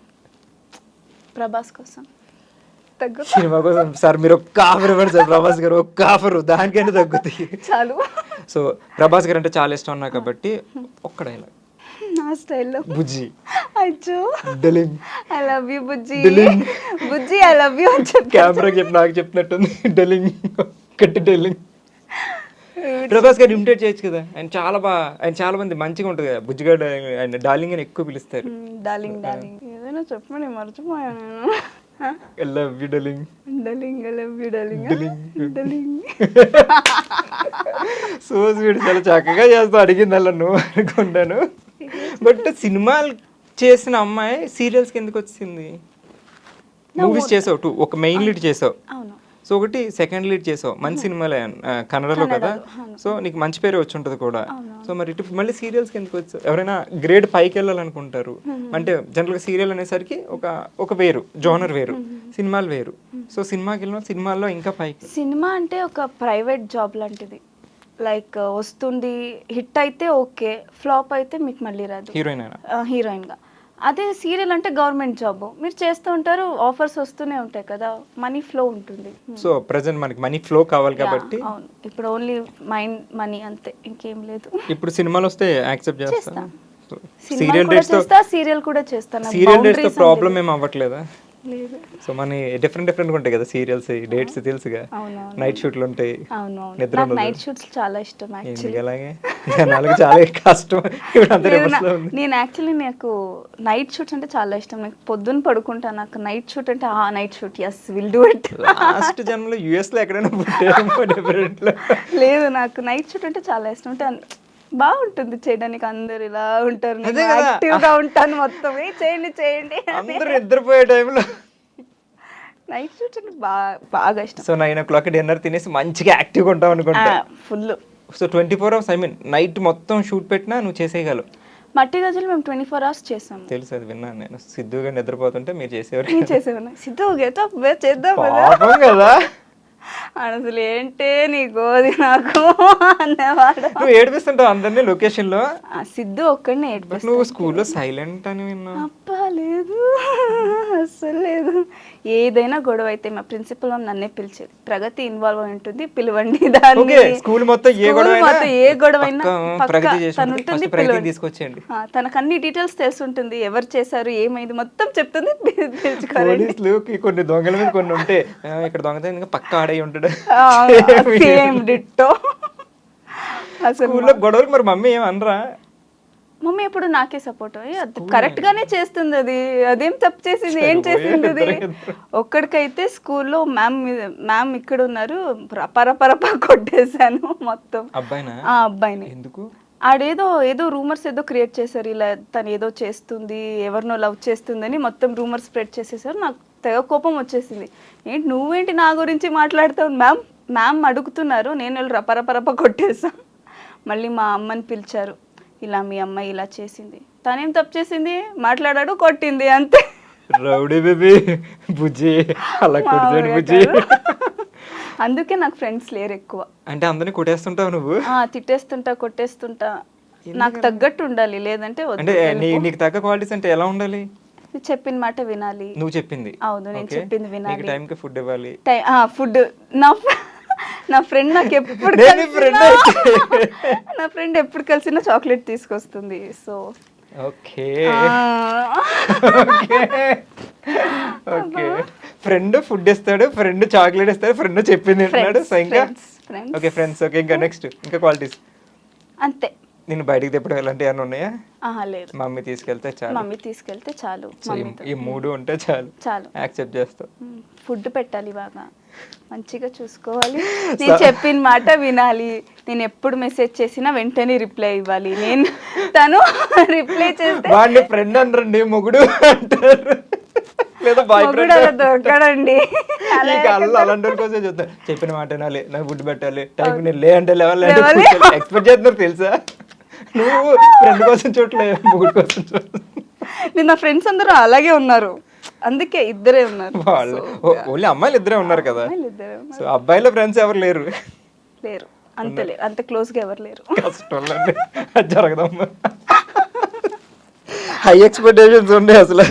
ప్రభాస్ కోసం తగ్గుతా. సినిమా కోసం సార్ మీరు ఒక్క ఆఫర్ ఇవ్వండి సార్, ప్రభాస్ గారు ఒక్క ఆఫర్, దానికైనా తగ్గుతాయి చాలు. సో ప్రభాస్ గారు అంటే చాలా ఇష్టం నాకు కాబట్టి ఒక్క డైలాగ్ నా స్టైల్లో. బుజ్జి అచ్చో డలింగ్, ఐ లవ్ యూ బుజ్జి, బుజ్జి ఐ లవ్ యూ అని చెప్పి కెమెరాకి చెప్పి నాకు చెప్పినట్టుంది. డలింగ్ కట్టి డలింగ్. ప్రభాస్ గారు ఇమిటేట్ చేయొచ్చు కదా, ఆయన చాలా మంది మంచిగా ఉంటుంది కదా, బుజ్జిగా ఆయన డార్లింగ్ అని ఎక్కువ పిలుస్తారు. డార్లింగ్ ఏదైనా చెప్పమని మర్చిపోయాను నేను. I love you darling, I love you darling. So sweet, చాలా చక్కగా చేస్తావు, అడిగింది అలా నువ్వు అనుకుంటాను. బట్ సినిమాలు చేసిన అమ్మాయి సీరియల్స్కి ఎందుకు వచ్చింది? మూవీస్ చేసావు, 2 ఒక మెయిన్ లీడ్ చేసావు, సో ఒకటి సెకండ్ లీడ్ చేసావు, మంచి సినిమాలే కన్నడలో కదా, సో నీకు మంచి పేరు వచ్చి ఉంటుంది కూడా. సో మరి ఇటు మళ్ళీ సీరియల్స్కి ఎందుకు వచ్చావు? ఎవరైనా గ్రేడ్ పైకి వెళ్ళాలనుకుంటారు, అంటే జనరల్గా సీరియల్ అనేసరికి ఒక వేరు జోనర్ వేరు, సినిమాలు వేరు. సో సినిమాకి వెళ్ళిన సినిమాల్లో ఇంకా పైకి. సినిమా అంటే ఒక ప్రైవేట్ జాబ్ లాంటిది, లైక్ వస్తుంది, హిట్ అయితే ఓకే, ఫ్లాప్ అయితే మీకు మళ్ళీ రాదు. హీరోయిన్గా. అదే సీరియల్ అంటే గవర్నమెంట్ జాబ్, మీరు చేస్తూ ఉంటారు, ఆఫర్స్ వస్తూనే ఉంటాయి కదా, మనీ ఫ్లో ఉంటుంది. సో ప్రెజెంట్ మనకి మనీ ఫ్లో కావాలి కాబట్టి. అవును, ఇప్పుడు ఓన్లీ మనీ అంతే, ఇంకేం లేదు. ఇప్పుడు సినిమాలు వస్తే యాక్సెప్ట్ చేస్తా, సీరియల్ కూడా చేస్తాను. సీరియల్ డేట్స్ తో ప్రాబ్లం ఏం అవ్వట్లేదా? లేదు. సో మన డిఫరెంట్ ఉంటాయి కదా సీరియల్స్ డేట్స్, తెలుసుగా, నైట్ షూట్లు ఉంటాయి, నిద్ర నైట్ షూట్స్ చాలా ఇష్టం యాక్చువల్లీ. అలాగే జనాలకు చాలా కష్టం. నేను యాక్చువల్లీ నాకు నైట్ షూట్స్ అంటే చాలా ఇష్టం, నాకు పొద్దున్న పడుకుంటా, నాకు నైట్ షూట్ అంటే night shoot, yes will do it. Last జన్మలో యుఎస్ లో ఎక్కడైనా పుట్టారేమో డిఫరెంట్ లో. లేదు, నాకు నైట్ షూట్ అంటే చాలా ఇష్టం, అంటే బాగుంటుంది చేయడానికి, అందరు ఇలా ఉంటారు, యాక్టివ్ గా ఉంటాను, మొత్తం చేయండి అందరూ నిద్రపోయే టైంలో నైట్ షూట్ అంటే బాగా ఇష్టం. సో 9 o'clock డిన్నర్ తినేసి మంచిగా యాక్టివ్గా ఉంటావు అనుకుంటా, full. So 24 hours, I mean night మొత్తం షూట్ పెట్టినా నువ్వు చేసేయగలవు. మట్టి గజలు మేము 24 hours చేసాము. తెలుసు, అది విన్నాను నేను. సిద్ధుగా నిద్రపోతుంటే మీరు చేసేవారు. సిద్ధు చేద్దాం కదా, అసలు ఏంటే నీకు అది నాకు అనేవాడు. నువ్వు ఏడిపిస్తుంటావు అందరినీ లొకేషన్ లో. సిద్ధు ఒక్కడిని ఏడిపిస్తాను. నువ్వు స్కూల్లో సైలెంట్ అని విన్నా. అబ్బా లేదు, అస్సలు లేదు. ఏదైనా గొడవ అయితే మా ప్రిన్సిపల్ మ్యామ్ నన్నే పిలిచేది, ప్రగతి ఇన్వాల్వ్ అయి ఉంటుంది, పిలవండి దాన్ని. ఓకే, స్కూల్ మొత్తం ఏ గొడవ గొడవైనా ప్రగతి తను ఉంటుంది, ప్రగతి తీసుకొచ్చేయండి. తనకు అన్ని డీటెయిల్స్ తెలుసుంటుంది, ఎవరు చేశారు ఏమైంది మొత్తం చెప్తుంది. పోలీసులకి కొన్ని దొంగల మీద కొన్ని ఉంటే ఇక్కడ దొంగతే ఇంకా పక్క ఆడై ఉంటాడు. Same ditto. స్కూల్లో గొడవలు మరి మమ్మీ ఏమనరా? మమ్మీ ఎప్పుడు నాకే సపోర్ట్ కరెక్ట్ గానే చేస్తుంది, అది అదేం తప్పు చేసింది, ఏం చేసింది అది. ఒక్కడికైతే స్కూల్లో మ్యామ్ ఇక్కడ ఉన్నారు, పరపరప కొట్టేశాను మొత్తం ఆ అబ్బాయిని. ఎందుకు? ఏదో రూమర్స్ ఏదో క్రియేట్ చేశారు, ఇలా తను ఏదో చేస్తుంది, ఎవరినో లవ్ చేస్తుందని మొత్తం రూమర్స్ స్ప్రెడ్ చేసేసారు. నాకు తెగ కోపం వచ్చేసింది. ఏంటి నువ్వేంటి నా గురించి మాట్లాడుతావు, మ్యామ్ అడుగుతున్నారు, నేను వెళ్ళి రపరపరప కొట్టేసా. మళ్ళీ మా అమ్మని పిలిచారు, ఇలా మీ అమ్మాయి ఇలా చేసింది, తనేం తప్పు చేసింది, మాట్లాడాడు, కొట్టింది, అంతే. రౌడీ బేబీ బుజ్జి అలా కొడుతాడు బుజ్జి. అందుకే నాకు ఫ్రెండ్స్ లేరు ఎక్కువ. అంటే అందరిని కొట్టేస్తుంటావు నువ్వు? తిట్టేస్తుంటా, కొట్టేస్తుంటా, నాకు తగ్గట్టు ఉండాలి, లేదంటే అంటే నీకు తగ్గ క్వాలిటీస్ అంటే ఎలా ఉండాలి? చెప్పిన మాట వినాలి. నువ్వు చెప్పింది? అవును, నేను చెప్పింది వినాలి. టైంకి ఫుడ్ ఇవ్వాలి. ఫుడ్ నా ఫ్రెండ్ నాకు ఎప్పుడు నా ఫ్రెండ్ ఎప్పుడు కలిసినా చాక్లెట్ తీసుకొస్తుంది. So okay okay, friend food ఇస్తాడు, ఫ్రెండ్ చాక్లెట్ ఇస్తాడు, ఫ్రెండ్ చెప్పింది తింటాడు. సో ఇంకా ఓకే ఫ్రెండ్స్. ఓకే, ఇంకా నెక్స్ట్ ఇంకా క్వాలిటీస్ అంతే. నేను బయటికి తిప్పడం ఇలాంటి ఏమైనా ఉన్నాయా? లేదు. మమ్మీ తీసుకెళ్తే చాలు. ఈ మూడు ఉంటే చాలు యాక్సెప్ట్ చేస్తావు. ఫుడ్ పెట్టాలి, బాగా మంచిగా చూసుకోవాలి, నేను చెప్పిన మాట వినాలి, నేను ఎప్పుడు మెసేజ్ చేసినా వెంటనే రిప్లై ఇవ్వాలి. తను రిప్లై చేస్తే వాడిని ఫ్రెండ్ అనరండి, మొగుడు అంటారు, లేదా బాయ్ ఫ్రెండ్ అలా దొరకడండి. అలాంటి కోసం చెప్తాను, చెప్పిన మాట వినాలి, నాకు ఫుడ్ పెట్టాలి, టైం నేను లే అంటే లెవెల్ ఎక్స్పెక్ట్ చేస్తున్నారు తెలుసా? నువ్వు ఫ్రెండ్ కోసం చూడలేదు, మొగుడు కోసం చూడలేదు. నా ఫ్రెండ్స్ అందరూ అలాగే ఉన్నారు, అందుకే ఇద్దరే ఉన్నారు. వాళ్ళు ఓన్లీ అమ్మాయిలు ఇద్దరే ఉన్నారు కదా, సో అబ్బాయిలో ఫ్రెండ్స్ ఎవరు లేరు? లేరు, అంత క్లోజ్ గా ఎవరు లేరు. కష్టం జరగదమ్మా, హై ఎక్స్పెక్టేషన్స్ ఉన్నాయి అసలు.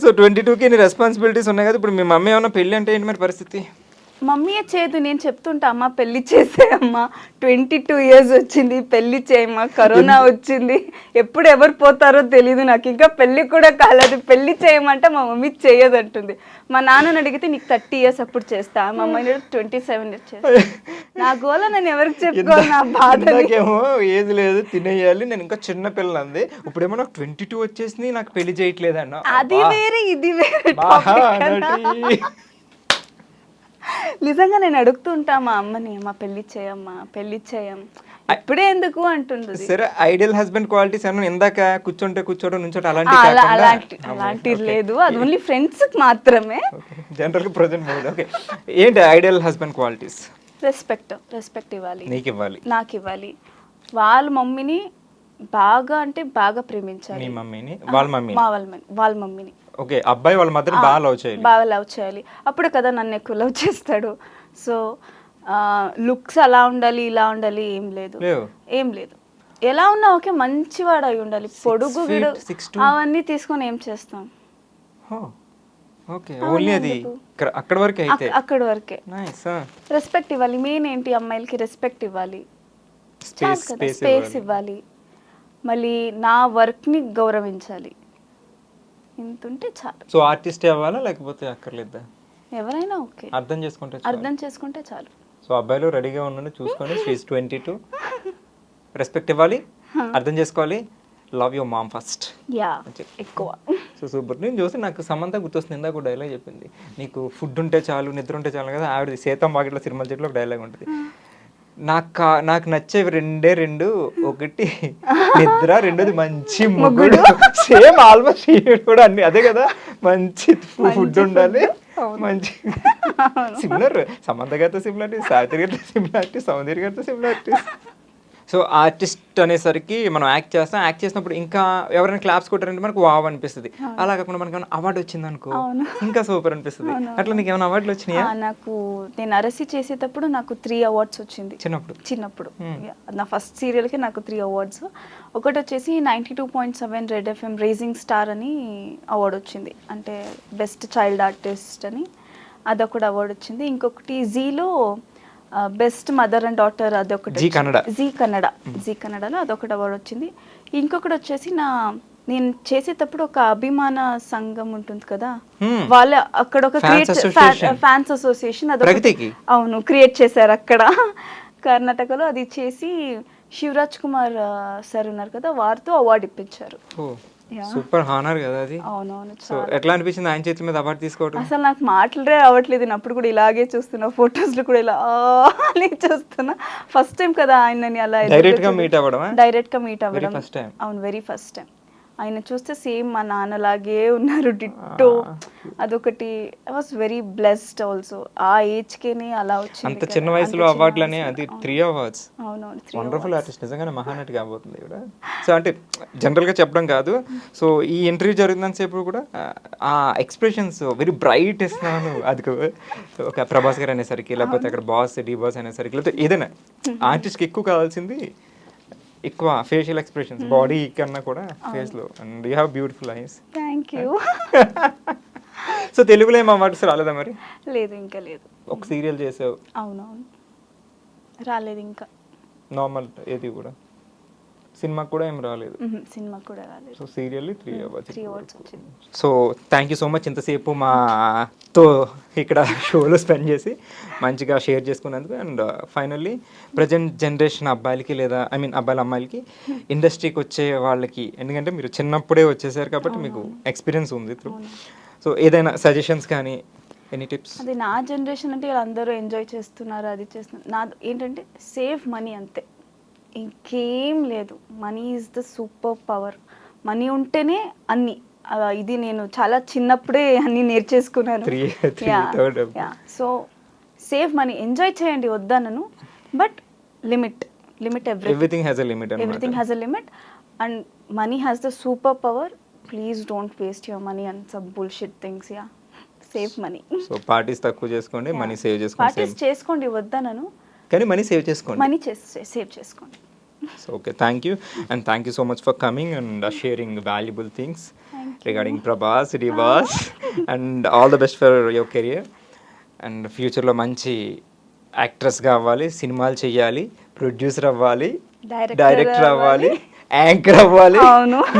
సో 22కి నీ రెస్పాన్సిబిలిటీస్ ఉన్నాయి కదా. ఇప్పుడు మీ మమ్మీ ఏమన్నా పెళ్ళి అంటే ఏంటి మరి పరిస్థితి? మమ్మీయే చేయదు, నేను చెప్తుంటా, అమ్మ పెళ్లి చేసేయమ్మా, 22 years వచ్చింది, పెళ్లి చేయమ్మా, కరోనా వచ్చింది, ఎప్పుడు ఎవరు పోతారో తెలీదు, నాకు ఇంకా పెళ్లి కూడా కాలేదు, పెళ్లి చేయమంటే మా మమ్మీ చేయదు అంటుంది. మా నాన్నని అడిగితే నీకు 30 years అప్పుడు చేస్తా, మా అమ్మాయి 27 years చేస్తా. నా గోల నేను ఎవరికి చెప్పుకోవాలి, నా బాధ. నాకేమో ఏజ్ లేదు, తినేయాలి, నేను ఇంకా చిన్న పిల్లలు అంది, ఇప్పుడేమో నాకు 22 వచ్చేసింది, నాకు పెళ్లి చేయట్లేదు అన్న. అది వేరే ఇది వేరే. నిజంగా నేను అడుగుతుంటా మా అమ్మని, అమ్మ పెళ్లి చేయం, ఇప్పుడే ఎందుకు అంటుంది. సరే, ఐడియల్ హస్బెండ్ క్వాలిటీస్ అన్న ఇందాక కూర్చోడం నుంచోటం అలాంటి లేదు, అది ఓన్లీ ఫ్రెండ్స్ మాత్రమే, జనరల్ ప్రెజెంట్ మూడ్. ఓకే, ఏంటి ఐడియల్ హస్బెండ్ క్వాలిటీస్? రెస్పెక్ట్ ఇవ్వాలి, నాకు ఇవ్వాలి, వాళ్ళ మమ్మీని బాగా ప్రేమించాలి. మీ మమ్మీని? వాళ్ళ మమ్మీని. ఓకే, అబ్బాయి వాళ్ళ మదర్ బాగా లవ్ చేయాలి, అప్పుడే కదా నన్ను ఎక్కువ లవ్ చేస్తాడు. సో లుక్స్ అలా ఉండాలి, ఇలా ఉండాలి ఏం లేదు, ఎలా ఉన్నా ఓకే, మంచివాడు అయి ఉండాలి. పొడుగు వీడు అవన్నీ తీసుకొని ఏం చేస్తాం? అక్కడ వరకే. రెస్పెక్ట్ ఇవ్వాలి, మెయిన్ ఏంటి, అమ్మాయిలకి రెస్పెక్ట్ ఇవ్వాలి, స్పేస్ ఇవ్వాలి, మళ్ళీ నా వర్క్ ని గౌరవించాలి, ఇంతుంటే చాలు. సో ఆర్టిస్ట్ అవ్వాలా లేకపోతే అక్కర్లేదా? ఎవరైనా ఓకే, అర్థం చేసుకుంటే చాలు. సో అబ్బాయిలు రెడీగా ఉన్నాను చూసుకొని, షీఈస్ 22, రెస్పెక్ట్ ఇవ్వాలి, అర్థం చేసుకోవాలి, లవ్ యువర్ మామ్ ఫస్ట్. ఎక్కువ. So super. నేను చూసి నాకు సమంత గుర్తొస్తుంది, ఇందాక డైలాగ్ చెప్పింది, నీకు ఫుడ్ ఉంటే చాలు, నిద్ర ఉంటే చాలు కదా. ఆవిడ సీతం వాకిట్లో సినిమా చెట్లో ఒక డైలాగ్ ఉంటుంది, నాకు నచ్చేవి రెండు, ఒకటి నిద్ర, రెండోది మంచి మొగుడు. సేమ్ ఆల్మోస్ట్ కూడా అన్ని అదే కదా, మంచి ఫుడ్ ఉండాలి, మంచి సిమిలర్. సమంత గారితో సిమిలారిటీ, సావిత్రి గారితో సిమిలారిటీ, సౌందర్య గారితో సిమిలారిటీ. సో ఆర్టిస్ట్ అనేసరికి మనం యాక్ట్ చేస్తాం, యాక్ట్ చేసినప్పుడు ఇంకా ఎవరైనా క్లాప్స్ కొట్టారంటే మనకు వావ్ అనిపిస్తుంది. అలా కాకుండా మనకి ఏమైనా అవార్డు వచ్చింది అనుకో ఇంకా సూపర్ అనిపిస్తుంది. అట్లా నీకు ఏమైనా అవార్డులు వచ్చినాయా? నాకు నేను అరసి చేసేటప్పుడు నాకు 3 అవార్డ్స్ వచ్చింది చిన్నప్పుడు. నా ఫస్ట్ సీరియల్కి నాకు 3 అవార్డ్స్. ఒకటి వచ్చేసి 92.7 రెడ్ ఎఫ్ఎం రేజింగ్ స్టార్ అని అవార్డు వచ్చింది, అంటే బెస్ట్ చైల్డ్ ఆర్టిస్ట్ అని అదొకటి అవార్డు వచ్చింది. ఇంకొకటి జీలో బెస్ట్ మదర్ అండ్ డాటర్ అదొకటి, జీ కన్నడలో అదొకటి అవార్డు వచ్చింది. ఇంకొకటి వచ్చేసి నేను చేసేటప్పుడు ఒక అభిమాన సంఘం ఉంటుంది కదా, వాళ్ళ అక్కడ ఒక ఫ్యాన్స్ అసోసియేషన్ అదొకటి అవును క్రియేట్ చేశారు అక్కడ కర్ణాటకలో. అది చేసి శివరాజ్ కుమార్ సార్ ఉన్నారు కదా, వారితో అవార్డు ఇప్పించారు. సూపర్ హానర్ కదా అది. అవునవును. సో ఎట్లా అనిపించింది ఆయన చేతుల మీద అవార్డు తీసుకోవడం? అసలు నాకు మాటలే రావట్లేదు, నేను అప్పుడు కూడా ఇలాగే చూస్తున్నా, ఫొటోస్ లో కూడా ఇలా అని చూస్తున్నా. ఫస్ట్ టైం కదా ఆయనని అలా డైరెక్ట్ గా మీట్ అవ్వడం. అవును, వెరీ ఫస్ట్ టైం. ఆయన చూస్తే సేమ్ మా నాన్నలాగే ఉన్నారు, డిట్టో. అదొకటి I was very blessed also. ఆ ఏజ్ కేనే అలా వచ్చింది. అంత చిన్న వయసులో అవార్డులని, అది 3 అవార్డ్స్. అవునవును, వండర్ఫుల్ ఆర్టిస్ట్, నిజంగానే మహానటి కాబోతుంది కూడా. సో అంటే జనరల్ గా చెప్పడం కాదు, సో ఈ ఇంటర్వ్యూ జరుగుతున్నంత సేపు కూడా ఆ ఎక్స్ప్రెషన్స్ వెరీ బ్రైట్ ఇస్తున్నాను. అది ఒక ప్రభాస్ గారు అనేసరికి, లేకపోతే అక్కడ బాస్ డి బాస్ అనేసరికి, లేకపోతే ఏదైనా ఆర్టిస్ట్కి ఎక్కువ కావాల్సింది ఎక్కువ ఫేషియల్ ఎక్స్ప్రెషన్స్, బాడీ కన్నా కూడా ఫేస్ లో. And you have beautiful eyes. Thank you. So తెలుగులో ఏం అవార్డ్స్ రాలేదా మరి? లేదు, ఇంకా లేదు. ఒక సీరియల్ చేసావు. అవునవును, రాలేదు ఇంకా. నార్మల్ ఏది కూడా సినిమాకి కూడా ఏం రాలేదు. సినిమా కూడా రాలేదు. సో సీరియల్లీ 3 అవార్డ్స్ వచ్చింది. So thank you so much ఇంతసేపు మాతో ఇక్కడ షోలో స్పెండ్ చేసి మంచిగా షేర్ చేసుకున్నందుకు. అండ్ ఫైనల్లీ ప్రజెంట్ జనరేషన్ అబ్బాయిలకి, లేదా ఐ మీన్ అబ్బాయిల అమ్మాయిలకి ఇండస్ట్రీకి వచ్చే వాళ్ళకి, ఎందుకంటే మీరు చిన్నప్పుడే వచ్చేసారు కాబట్టి మీకు ఎక్స్పీరియన్స్ ఉంది త్రూ. సో ఏదైనా సజెషన్స్ కానీ, ఎనీ టిప్స్? అది నా జనరేషన్ అంటే అందరూ ఎంజాయ్ చేస్తున్నారు, అది చేస్తున్నారు. నా ఏంటంటే సేవ్ మనీ, అంతే, ఇంకేం లేదు. Money is the super power. Money ఉంటేనే అన్ని. ఇది నేను చాలా చిన్నప్పుడే అన్ని నేర్చేసుకున్నాను. సో సేవ్ మనీ, ఎంజాయ్ చేయండి, వద్దనను, but limit everything has a limit. And money has the super power. Please don't waste your money on some bullshit things. Save money. So parties తక్కువ చేసుకోండి, మనీ సేవ్ చేసుకోండి. పార్టీస్ చేసుకోండి, వద్దనను, కానీ మనీ సేవ్ చేసుకోండి. మనీ సేవ్ చేసుకోండి. So okay, thank you, and thank you so much for coming and sharing valuable things regarding Prabhas, Divas, and all the best for your career. And future లో మంచి యాక్ట్రెస్ కావాలి, సినిమాలు చేయాలి, ప్రొడ్యూసర్ అవ్వాలి, డైరెక్టర్ అవ్వాలి, యాంకర్ అవ్వాలి,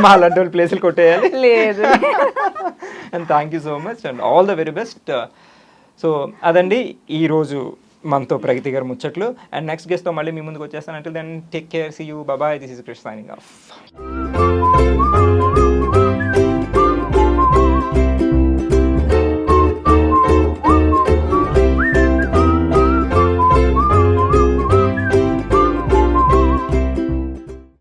మా లాంటి వాళ్ళు ప్లేసులు కొట్టేయాలి. లేదు. And thank you so much and all the very best. So అదండి ఈరోజు మనతో ప్రగతి గారు ముచ్చట్లు. అండ్ నెక్స్ట్ గెస్ట్తో మళ్ళీ మీ ముందుకు వచ్చేస్తాను. Until then take care, see you, bye. This is Krish signing of.